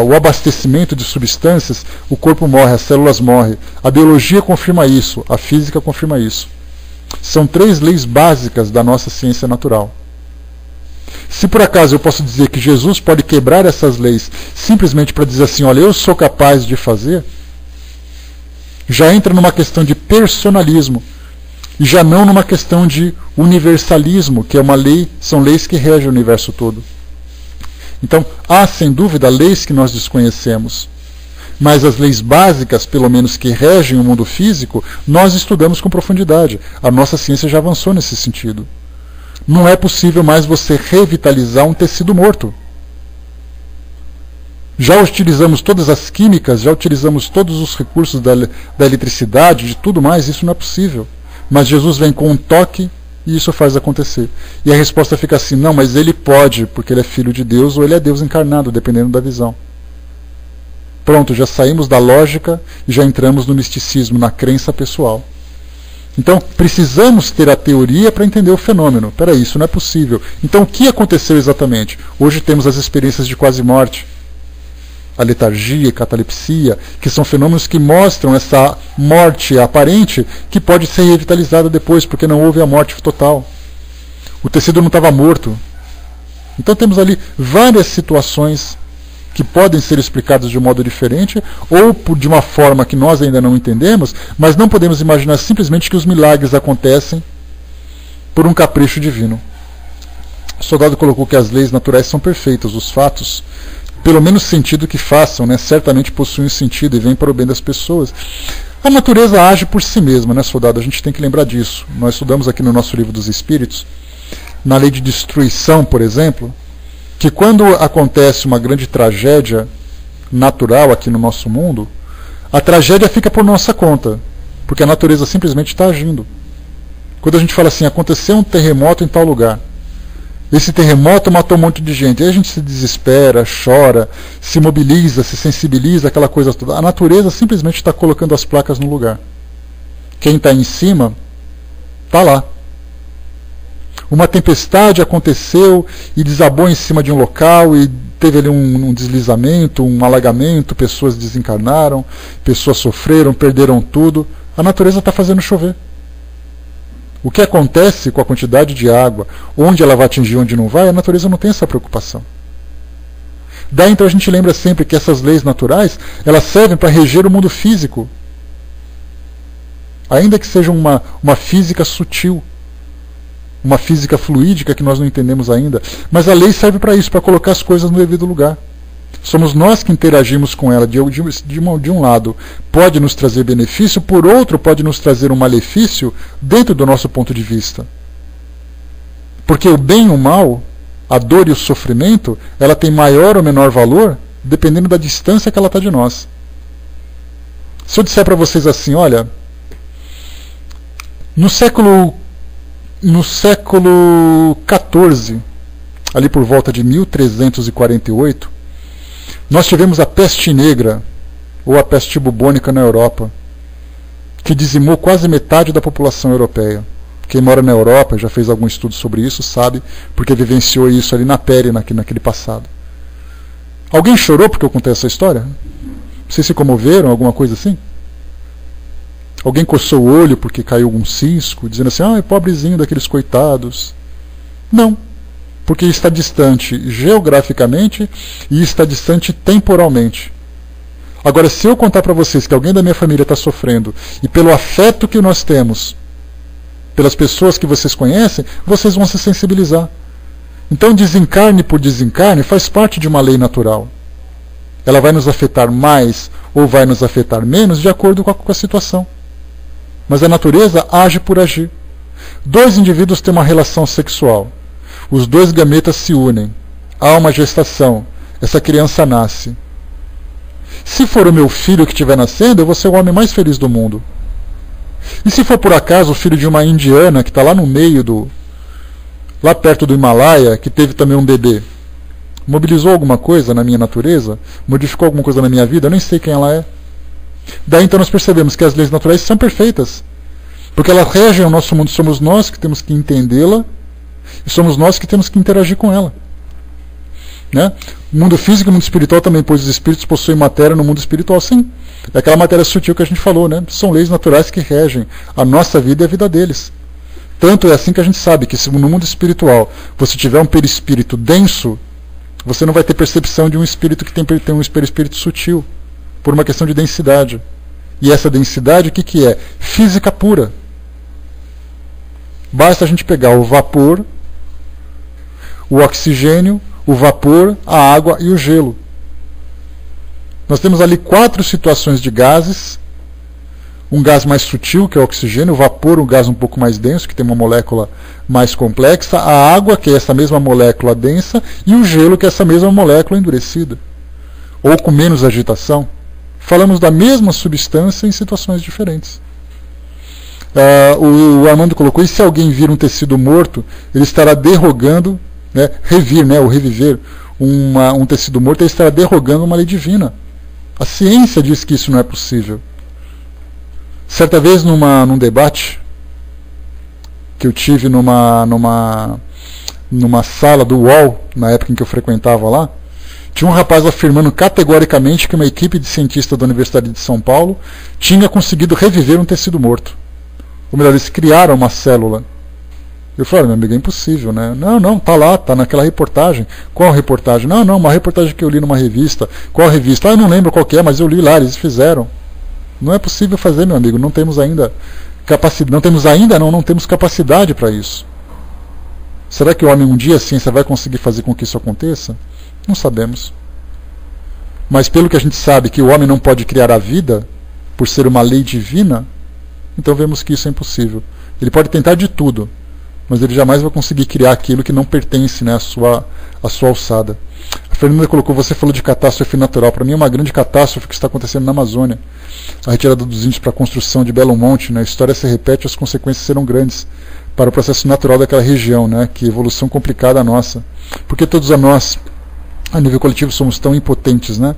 o abastecimento de substâncias, o corpo morre, as células morrem. A biologia confirma isso, a física confirma isso. São 3 leis básicas da nossa ciência natural. Se por acaso eu posso dizer que Jesus pode quebrar essas leis simplesmente para dizer assim, olha, eu sou capaz de fazer, já entra numa questão de personalismo e já não numa questão de universalismo, que é uma lei, são leis que regem o universo todo. Então, há sem dúvida leis que nós desconhecemos. Mas as leis básicas, pelo menos que regem o mundo físico, nós estudamos com profundidade. A nossa ciência já avançou nesse sentido. Não é possível mais você revitalizar um tecido morto. Já utilizamos todas as químicas, já utilizamos todos os recursos da eletricidade, de tudo mais, isso não é possível. Mas Jesus vem com um toque e isso faz acontecer. E a resposta fica assim, não, mas ele pode, porque ele é filho de Deus ou ele é Deus encarnado, dependendo da visão. Pronto, já saímos da lógica e já entramos no misticismo, na crença pessoal. Então, precisamos ter a teoria para entender o fenômeno. Espera aí, isso não é possível. Então, o que aconteceu exatamente? Hoje temos as experiências de quase morte. A letargia, a catalepsia, que são fenômenos que mostram essa morte aparente que pode ser revitalizada depois, porque não houve a morte total. O tecido não estava morto. Então, temos ali várias situações que podem ser explicados de um modo diferente ou de uma forma que nós ainda não entendemos, mas não podemos imaginar simplesmente que os milagres acontecem por um capricho divino. O soldado colocou que as leis naturais são perfeitas, os fatos, pelo menos sentido que façam, né, certamente possuem sentido e vêm para o bem das pessoas. A natureza age por si mesma, né, soldado? A gente tem que lembrar disso. Nós estudamos aqui no nosso livro dos Espíritos, na lei de destruição, por exemplo, que quando acontece uma grande tragédia natural aqui no nosso mundo, a tragédia fica por nossa conta, porque a natureza simplesmente está agindo. Quando a gente fala assim, aconteceu um terremoto em tal lugar, esse terremoto matou um monte de gente, aí a gente se desespera, chora, se mobiliza, se sensibiliza, aquela coisa toda. A natureza simplesmente está colocando as placas no lugar. Quem está em cima, está lá. Uma tempestade aconteceu e desabou em cima de um local e teve ali um deslizamento, um alagamento, pessoas desencarnaram, pessoas sofreram, perderam tudo. A natureza está fazendo chover. O que acontece com a quantidade de água, onde ela vai atingir, onde não vai, a natureza não tem essa preocupação. Daí então a gente lembra sempre que essas leis naturais, elas servem para reger o mundo físico. Ainda que seja uma física sutil, uma física fluídica que nós não entendemos ainda, mas a lei serve para isso, para colocar as coisas no devido lugar. Somos nós que interagimos com ela. De um lado pode nos trazer benefício, por outro pode nos trazer um malefício dentro do nosso ponto de vista. Porque o bem e o mal, a dor e o sofrimento, ela tem maior ou menor valor dependendo da distância que ela está de nós. Se eu disser para vocês assim, olha, no século XIV, ali por volta de 1348, nós tivemos a peste negra, ou a peste bubônica na Europa, que dizimou quase metade da população europeia. Quem mora na Europa, já fez algum estudo sobre isso, sabe, porque vivenciou isso ali na pele naquele passado. Alguém chorou porque eu contei essa história? Vocês se comoveram, alguma coisa assim? Alguém coçou o olho porque caiu algum cisco, dizendo assim, pobrezinho daqueles coitados. Não, porque está distante geograficamente e está distante temporalmente. Agora, se eu contar para vocês que alguém da minha família está sofrendo, e pelo afeto que nós temos, pelas pessoas que vocês conhecem, vocês vão se sensibilizar. Então, desencarne por desencarne faz parte de uma lei natural. Ela vai nos afetar mais ou vai nos afetar menos de acordo com a situação. Mas a natureza age por agir. Dois indivíduos têm uma relação sexual. Os dois gametas se unem. Há uma gestação. Essa criança nasce. Se for o meu filho que estiver nascendo, eu vou ser o homem mais feliz do mundo. E se for por acaso o filho de uma indiana que está lá no meio lá perto do Himalaia, que teve também um bebê, mobilizou alguma coisa na minha natureza? Modificou alguma coisa na minha vida? Eu nem sei quem ela é. Daí então nós percebemos que as leis naturais são perfeitas. Porque elas regem o nosso mundo. Somos nós que temos que entendê-la e somos nós que temos que interagir com ela. Né? O mundo físico e o mundo espiritual também, pois os espíritos possuem matéria no mundo espiritual, sim. É aquela matéria sutil que a gente falou, né? São leis naturais que regem a nossa vida e a vida deles. Tanto é assim que a gente sabe que se no mundo espiritual você tiver um perispírito denso, você não vai ter percepção de um espírito que tem um perispírito sutil, por uma questão de densidade. E essa densidade, o que é? Física pura. Basta a gente pegar o vapor, o oxigênio, o vapor, a água e o gelo. Nós temos ali 4 situações de gases. Um gás mais sutil, que é o oxigênio, o vapor, um gás um pouco mais denso, que tem uma molécula mais complexa, a água, que é essa mesma molécula densa, e o gelo, que é essa mesma molécula endurecida, ou com menos agitação. Falamos da mesma substância em situações diferentes. O Armando colocou, e se alguém vir um tecido morto, ele estará derrogando, né, ou reviver um tecido morto, ele estará derrogando uma lei divina. A ciência diz que isso não é possível. Certa vez num debate que eu tive numa sala do UOL, na época em que eu frequentava lá, tinha um rapaz afirmando categoricamente que uma equipe de cientistas da Universidade de São Paulo tinha conseguido reviver um tecido morto. Ou melhor, eles criaram uma célula. Eu falei, meu amigo, é impossível, né? Não, tá lá, tá naquela reportagem. Qual reportagem? Não, uma reportagem que eu li numa revista. Qual revista? Eu não lembro qual que é, mas eu li lá, eles fizeram. Não é possível fazer, meu amigo, não temos ainda capacidade, não temos capacidade para isso. Será que o homem um dia a ciência vai conseguir fazer com que isso aconteça? Não sabemos. Mas pelo que a gente sabe que o homem não pode criar a vida, por ser uma lei divina, então vemos que isso é impossível. Ele pode tentar de tudo, mas ele jamais vai conseguir criar aquilo que não pertence, né, à sua alçada. A Fernanda colocou, você falou de catástrofe natural. Para mim é uma grande catástrofe que está acontecendo na Amazônia. A retirada dos índios para a construção de Belo Monte, né? A história se repete, as consequências serão grandes para o processo natural daquela região, né? Que evolução complicada a nossa. Porque todos nós, a nível coletivo, somos tão impotentes, né?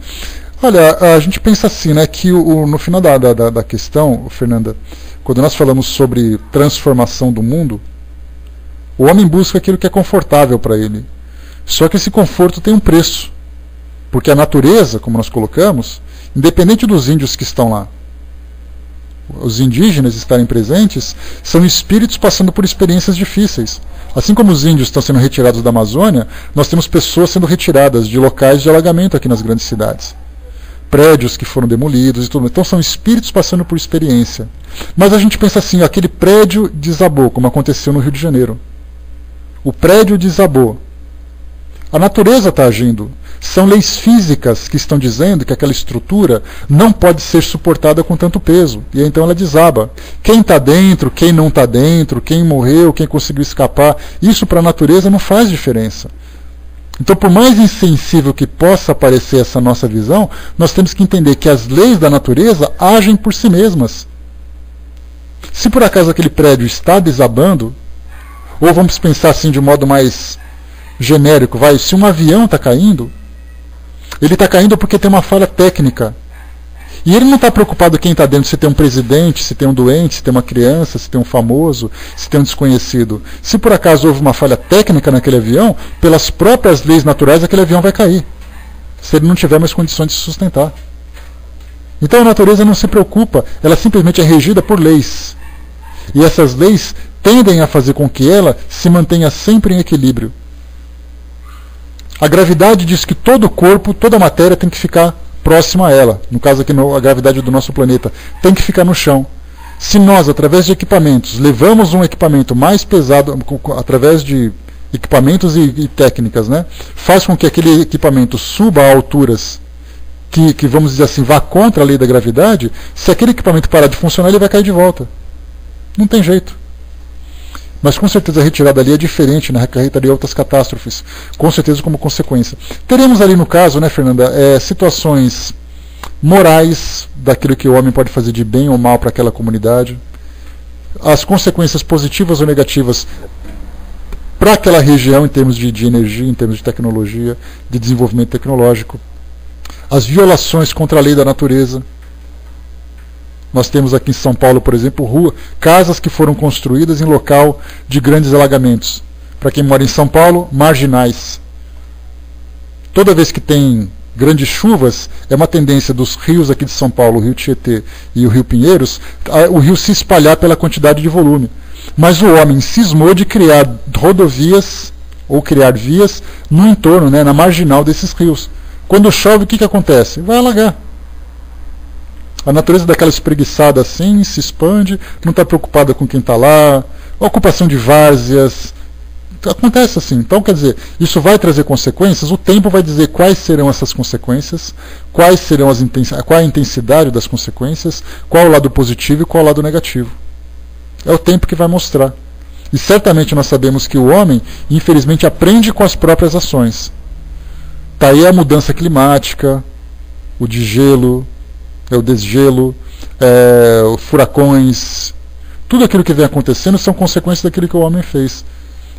Olha, a gente pensa assim, né? Que no final da questão, Fernanda, quando nós falamos sobre transformação do mundo, o homem busca aquilo que é confortável para ele. Só que esse conforto tem um preço. Porque a natureza, como nós colocamos, independente dos índios que estão lá, os indígenas estarem presentes, são espíritos passando por experiências difíceis. Assim como os índios estão sendo retirados da Amazônia, nós temos pessoas sendo retiradas de locais de alagamento aqui nas grandes cidades. Prédios que foram demolidos e tudo. Então são espíritos passando por experiência. Mas a gente pensa assim, aquele prédio desabou, como aconteceu no Rio de Janeiro. O prédio desabou. A natureza está agindo. São leis físicas que estão dizendo que aquela estrutura não pode ser suportada com tanto peso. E aí, então ela desaba. Quem está dentro, quem não está dentro, quem morreu, quem conseguiu escapar, isso para a natureza não faz diferença. Então, por mais insensível que possa parecer essa nossa visão, nós temos que entender que as leis da natureza agem por si mesmas. Se por acaso aquele prédio está desabando, ou vamos pensar assim de modo mais genérico, se um avião está caindo, ele está caindo porque tem uma falha técnica. E ele não está preocupado quem está dentro, se tem um presidente, se tem um doente, se tem uma criança, se tem um famoso, se tem um desconhecido. Se por acaso houve uma falha técnica naquele avião, pelas próprias leis naturais aquele avião vai cair, se ele não tiver mais condições de se sustentar. Então a natureza não se preocupa, ela simplesmente é regida por leis. E essas leis tendem a fazer com que ela se mantenha sempre em equilíbrio. A gravidade diz que todo o corpo, toda a matéria tem que ficar próximo a ela. No caso aqui, a gravidade do nosso planeta tem que ficar no chão. Se nós, através de equipamentos, levamos um equipamento mais pesado, através de equipamentos e técnicas, né, faz com que aquele equipamento suba a alturas que, vamos dizer assim, vá contra a lei da gravidade, se aquele equipamento parar de funcionar, ele vai cair de volta. Não tem jeito. Mas com certeza a retirada ali é diferente, né? Acarretaria outras catástrofes, com certeza como consequência. Teremos ali no caso, né, Fernanda, situações morais daquilo que o homem pode fazer de bem ou mal para aquela comunidade, as consequências positivas ou negativas para aquela região em termos de energia, em termos de tecnologia, de desenvolvimento tecnológico, as violações contra a lei da natureza. Nós temos aqui em São Paulo, por exemplo, casas que foram construídas em local de grandes alagamentos. Para quem mora em São Paulo, marginais. Toda vez que tem grandes chuvas, é uma tendência dos rios aqui de São Paulo, o Rio Tietê e o Rio Pinheiros, o rio se espalhar pela quantidade de volume. Mas o homem cismou de criar rodovias, ou criar vias, no entorno, né, na marginal desses rios. Quando chove, o que acontece? Vai alagar. A natureza daquela espreguiçada assim, se expande, não está preocupada com quem está lá, ocupação de várzeas, acontece assim. Então, quer dizer, isso vai trazer consequências, o tempo vai dizer quais serão essas consequências, qual a intensidade das consequências, qual o lado positivo e qual o lado negativo. É o tempo que vai mostrar. E certamente nós sabemos que o homem, infelizmente, aprende com as próprias ações. Está aí a mudança climática, o degelo, o desgelo, furacões, tudo aquilo que vem acontecendo são consequências daquilo que o homem fez.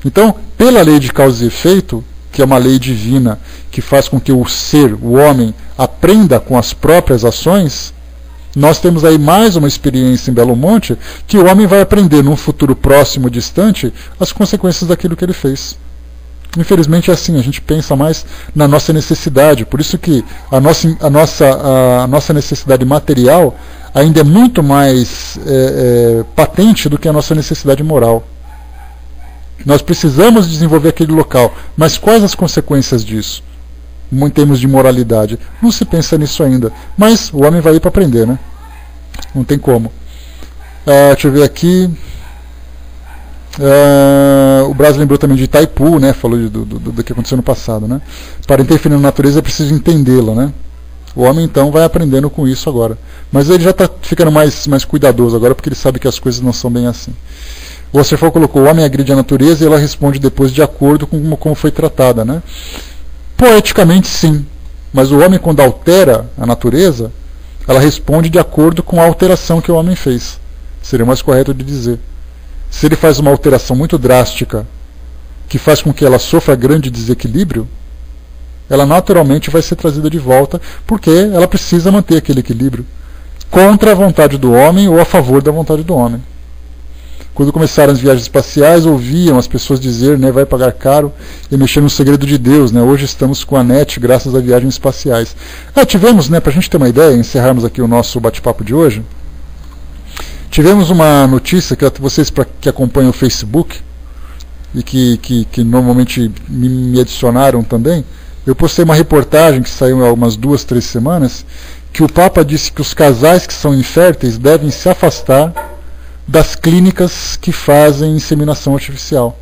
Então, pela lei de causa e efeito, que é uma lei divina, que faz com que o ser, o homem, aprenda com as próprias ações, nós temos aí mais uma experiência em Belo Monte, que o homem vai aprender num futuro próximo, distante, as consequências daquilo que ele fez. Infelizmente é assim, a gente pensa mais na nossa necessidade, por isso que a nossa necessidade material ainda é muito mais patente do que a nossa necessidade moral. Nós precisamos desenvolver aquele local, mas quais as consequências disso? Em termos de moralidade, não se pensa nisso ainda, mas o homem vai ir para aprender, né? Não tem como. Deixa eu ver aqui. O Brasil lembrou também de Itaipu, né? Falou do que aconteceu no passado, né? Para interferir na natureza é preciso entendê-la, né? O homem então vai aprendendo com isso agora, mas ele já está ficando mais cuidadoso agora, porque ele sabe que as coisas não são bem assim. O Osterfall colocou: o homem agride a natureza e ela responde depois de acordo com como foi tratada, né? Poeticamente sim, mas o homem, quando altera a natureza, ela responde de acordo com a alteração que o homem fez. Seria mais correto de dizer. Se ele faz uma alteração muito drástica, que faz com que ela sofra grande desequilíbrio, ela naturalmente vai ser trazida de volta, porque ela precisa manter aquele equilíbrio, contra a vontade do homem ou a favor da vontade do homem. Quando começaram as viagens espaciais, ouviam as pessoas dizer, né, vai pagar caro e mexer no segredo de Deus, né? Hoje estamos com a NET graças a viagens espaciais. Tivemos, né, para a gente ter uma ideia, encerrarmos aqui o nosso bate-papo de hoje, tivemos uma notícia que vocês que acompanham o Facebook e que normalmente me adicionaram também, eu postei uma reportagem que saiu há umas 2, 3 semanas, que o Papa disse que os casais que são inférteis devem se afastar das clínicas que fazem inseminação artificial,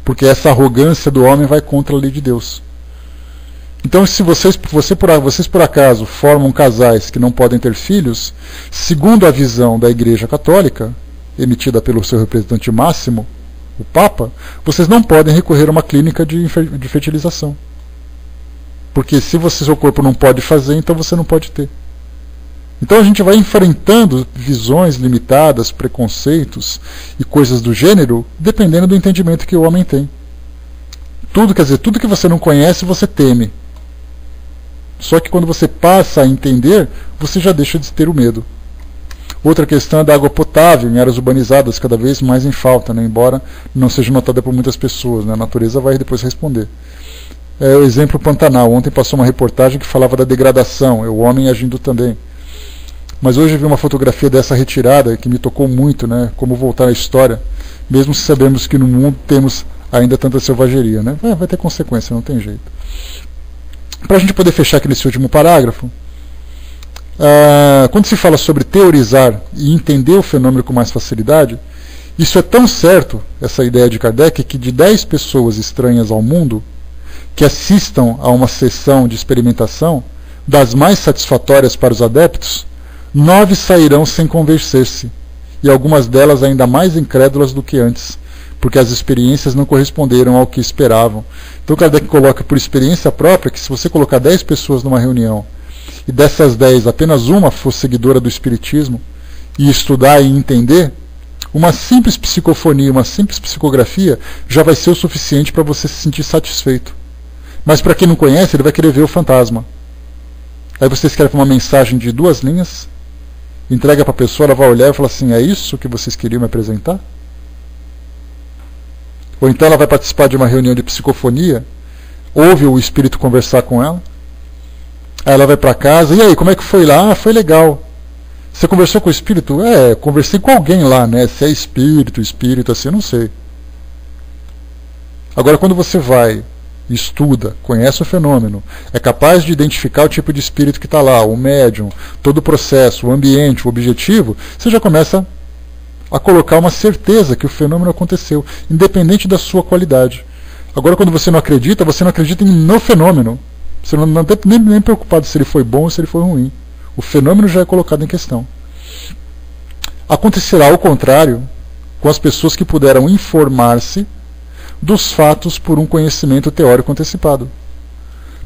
porque essa arrogância do homem vai contra a lei de Deus. Então, se vocês por acaso formam casais que não podem ter filhos, segundo a visão da Igreja Católica, emitida pelo seu representante máximo, o Papa, vocês não podem recorrer a uma clínica de fertilização. Porque se seu corpo não pode fazer, então você não pode ter. Então a gente vai enfrentando visões limitadas, preconceitos e coisas do gênero, dependendo do entendimento que o homem tem. Tudo que você não conhece, você teme. Só que quando você passa a entender, você já deixa de ter o medo. Outra questão é da água potável em áreas urbanizadas, cada vez mais em falta, né? Embora não seja notada por muitas pessoas, né? A natureza vai depois responder. O exemplo Pantanal. Ontem passou uma reportagem que falava da degradação, o homem agindo também. Mas hoje eu vi uma fotografia dessa retirada que me tocou muito, né? Como voltar à história, mesmo se sabemos que no mundo temos ainda tanta selvageria, né? Vai ter consequência, não tem jeito. Para a gente poder fechar aqui nesse último parágrafo, quando se fala sobre teorizar e entender o fenômeno com mais facilidade, isso é tão certo, essa ideia de Kardec, que de 10 pessoas estranhas ao mundo que assistam a uma sessão de experimentação, das mais satisfatórias para os adeptos, 9 sairão sem convencer-se, e algumas delas ainda mais incrédulas do que antes, porque as experiências não corresponderam ao que esperavam. Então Kardec coloca por experiência própria que se você colocar 10 pessoas numa reunião, e dessas 10 apenas uma for seguidora do Espiritismo, e estudar e entender, uma simples psicofonia, uma simples psicografia já vai ser o suficiente para você se sentir satisfeito. Mas para quem não conhece, ele vai querer ver o fantasma. Aí você escreve uma mensagem de 2 linhas, entrega para a pessoa, ela vai olhar e fala assim, é isso que vocês queriam me apresentar? Ou então ela vai participar de uma reunião de psicofonia, ouve o espírito conversar com ela, aí ela vai para casa, e aí, como é que foi lá? Ah, foi legal. Você conversou com o espírito? Conversei com alguém lá, né? Se é espírito, assim, eu não sei. Agora, quando você vai, estuda, conhece o fenômeno, é capaz de identificar o tipo de espírito que está lá, o médium, todo o processo, o ambiente, o objetivo, você já começa a colocar uma certeza que o fenômeno aconteceu, independente da sua qualidade. Agora, quando você não acredita no fenômeno. Você não está nem preocupado se ele foi bom ou se ele foi ruim. O fenômeno já é colocado em questão. Acontecerá o contrário com as pessoas que puderam informar-se dos fatos por um conhecimento teórico antecipado.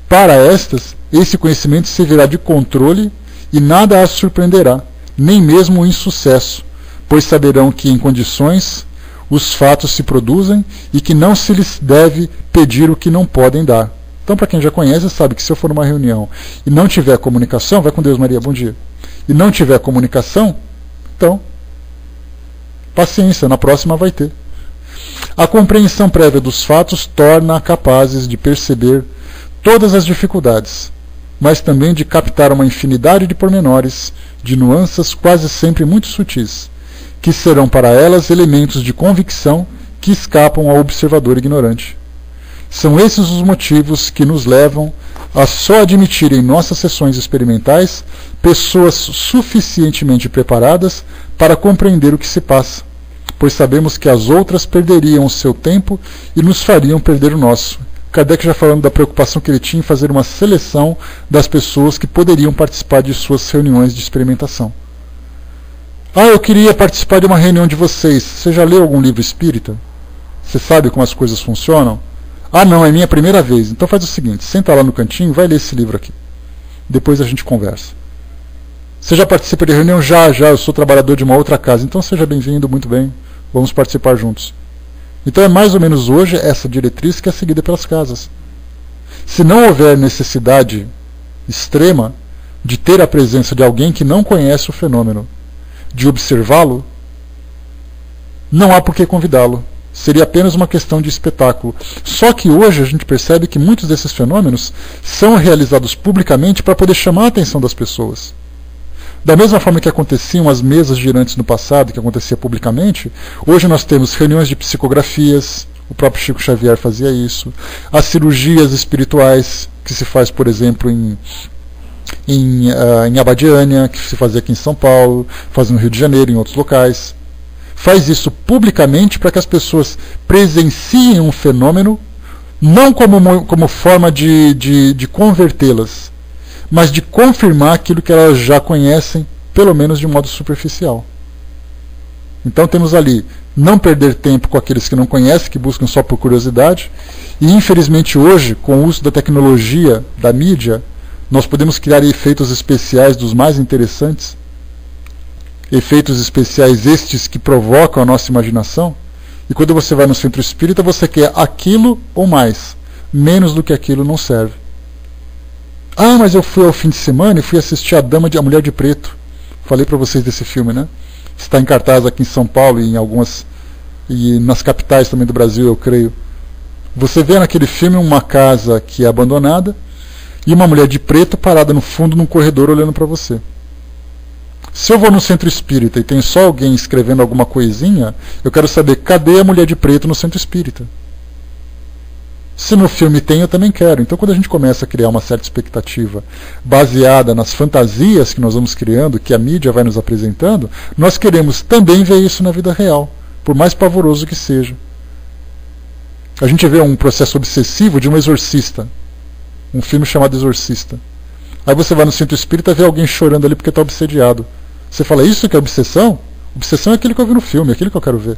Para estas, esse conhecimento servirá de controle e nada as surpreenderá, nem mesmo o insucesso, pois saberão que em condições os fatos se produzem e que não se lhes deve pedir o que não podem dar. Então, para quem já conhece, sabe que se eu for numa reunião e não tiver comunicação, vai com Deus, Maria, bom dia. E não tiver comunicação, então, paciência, na próxima vai ter. A compreensão prévia dos fatos torna capazes de perceber todas as dificuldades, mas também de captar uma infinidade de pormenores, de nuances quase sempre muito sutis, que serão para elas elementos de convicção que escapam ao observador ignorante. São esses os motivos que nos levam a só admitir em nossas sessões experimentais pessoas suficientemente preparadas para compreender o que se passa, pois sabemos que as outras perderiam o seu tempo e nos fariam perder o nosso. Kardec já falando da preocupação que ele tinha em fazer uma seleção das pessoas que poderiam participar de suas reuniões de experimentação. Eu queria participar de uma reunião de vocês. Você já leu algum livro espírita? Você sabe como as coisas funcionam? Não, é minha primeira vez. Então faz o seguinte, senta lá no cantinho, vai ler esse livro aqui. Depois a gente conversa. Você já participa de reunião? Já, eu sou trabalhador de uma outra casa. Então seja bem-vindo, muito bem. Vamos participar juntos. Então é mais ou menos hoje essa diretriz que é seguida pelas casas. Se não houver necessidade extrema de ter a presença de alguém que não conhece o fenômeno, de observá-lo, não há por que convidá-lo. Seria apenas uma questão de espetáculo. Só que hoje a gente percebe que muitos desses fenômenos são realizados publicamente para poder chamar a atenção das pessoas. Da mesma forma que aconteciam as mesas girantes no passado, que acontecia publicamente, hoje nós temos reuniões de psicografias, o próprio Chico Xavier fazia isso, as cirurgias espirituais, que se faz, por exemplo, em Abadiânia, que se fazia aqui em São Paulo, faz no Rio de Janeiro, em outros locais. Faz isso publicamente para que as pessoas presenciem um fenômeno, não como forma de convertê-las, mas de confirmar aquilo que elas já conhecem, pelo menos de modo superficial. Então temos ali, não perder tempo com aqueles que não conhecem, que buscam só por curiosidade, e infelizmente hoje, com o uso da tecnologia, da mídia, nós podemos criar efeitos especiais dos mais interessantes, efeitos especiais estes que provocam a nossa imaginação, e quando você vai no centro espírita, você quer aquilo ou mais, menos do que aquilo não serve. Mas eu fui ao fim de semana e fui assistir a Mulher de Preto. Falei para vocês desse filme, né? Está em cartaz aqui em São Paulo e nas capitais também do Brasil, eu creio. Você vê naquele filme uma casa que é abandonada e uma mulher de preto parada no fundo num corredor olhando para você. Se eu vou no centro espírita e tem só alguém escrevendo alguma coisinha, eu quero saber cadê a mulher de preto no centro espírita. Se no filme tem, eu também quero. Então, quando a gente começa a criar uma certa expectativa baseada nas fantasias que nós vamos criando, que a mídia vai nos apresentando, nós queremos também ver isso na vida real, por mais pavoroso que seja. A gente vê um processo obsessivo de um exorcista, um filme chamado Exorcista. Aí você vai no centro espírita e vê alguém chorando ali porque está obsediado. Você fala, isso que é obsessão? Obsessão é aquilo que eu vi no filme, é aquilo que eu quero ver.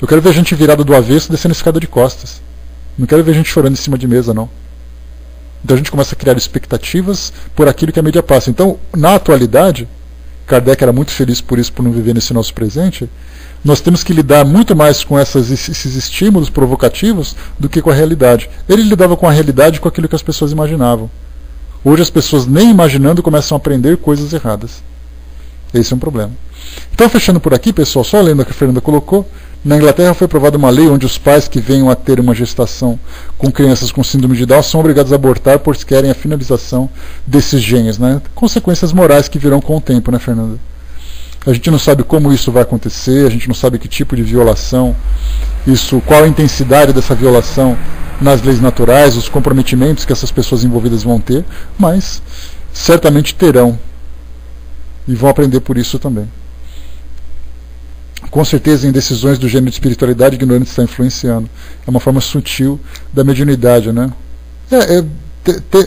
Eu quero ver gente virada do avesso descendo escada de costas. Não quero ver gente chorando em cima de mesa, não. Então a gente começa a criar expectativas por aquilo que a mídia passa. Então, na atualidade, Kardec era muito feliz por isso, por não viver nesse nosso presente, nós temos que lidar muito mais com esses estímulos provocativos do que com a realidade. Ele lidava com a realidade, com aquilo que as pessoas imaginavam. Hoje as pessoas, nem imaginando, começam a aprender coisas erradas. Esse é um problema. Então, fechando por aqui, pessoal, só lendo o que a Fernanda colocou, na Inglaterra foi aprovada uma lei onde os pais que venham a ter uma gestação com crianças com síndrome de Down são obrigados a abortar por querem a finalização desses genes, né? Consequências morais que virão com o tempo, né, Fernanda? A gente não sabe como isso vai acontecer, a gente não sabe que tipo de violação, qual a intensidade dessa violação nas leis naturais, os comprometimentos que essas pessoas envolvidas vão ter, mas certamente terão e vão aprender por isso também. Com certeza, em decisões do gênero de espiritualidade, a ignorância está influenciando. É uma forma sutil da mediunidade, né?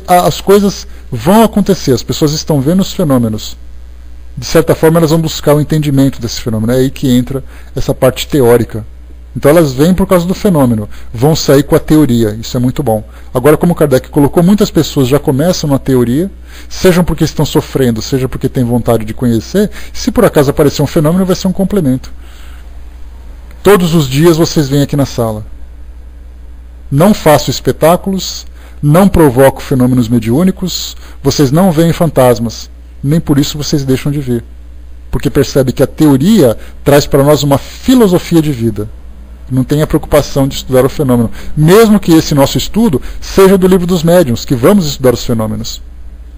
As coisas vão acontecer, as pessoas estão vendo os fenômenos. De certa forma, elas vão buscar o entendimento desse fenômeno. É aí que entra essa parte teórica. Então, elas vêm por causa do fenômeno, vão sair com a teoria. Isso é muito bom. Agora, como Kardec colocou, muitas pessoas já começam na teoria, sejam porque estão sofrendo, seja porque têm vontade de conhecer. Se por acaso aparecer um fenômeno, vai ser um complemento. Todos os dias vocês vêm aqui na sala. Não faço espetáculos, não provoco fenômenos mediúnicos, vocês não veem fantasmas, nem por isso vocês deixam de ver. Porque percebe que a teoria traz para nós uma filosofia de vida. Não tem a preocupação de estudar o fenômeno. Mesmo que esse nosso estudo seja do livro dos médiuns, que vamos estudar os fenômenos.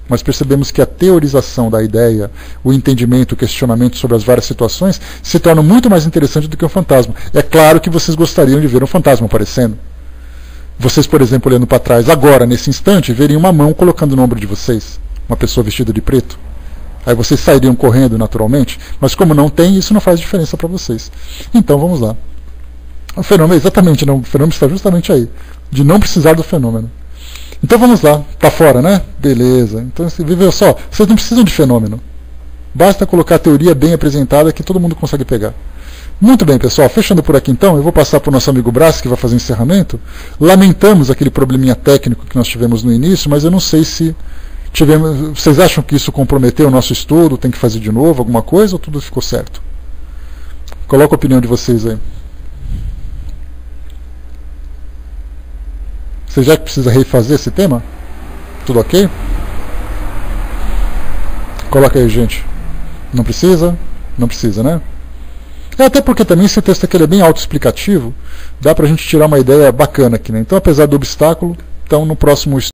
Mas percebemos que a teorização da ideia, o entendimento, o questionamento sobre as várias situações se torna muito mais interessante do que um fantasma. É claro que vocês gostariam de ver um fantasma aparecendo. Vocês, por exemplo, olhando para trás, agora, nesse instante, veriam uma mão colocando no ombro de vocês, uma pessoa vestida de preto. Aí vocês sairiam correndo naturalmente, mas como não tem, isso não faz diferença para vocês. Então vamos lá. O fenômeno, exatamente, não, o fenômeno está justamente aí, de não precisar do fenômeno. Então vamos lá, tá fora, né? Beleza. Então, viu só, vocês não precisam de fenômeno. Basta colocar a teoria bem apresentada que todo mundo consegue pegar. Muito bem, pessoal, fechando por aqui então, eu vou passar para o nosso amigo Brás, que vai fazer o encerramento. Lamentamos aquele probleminha técnico que nós tivemos no início, mas eu não sei se tivemos. Vocês acham que isso comprometeu o nosso estudo, tem que fazer de novo alguma coisa, ou tudo ficou certo? Coloca a opinião de vocês aí. Você já que precisa refazer esse tema? Tudo ok? Coloca aí, gente. Não precisa? Não precisa, né? Até porque também esse texto aqui é bem autoexplicativo, dá pra gente tirar uma ideia bacana aqui, né? Então, apesar do obstáculo, então no próximo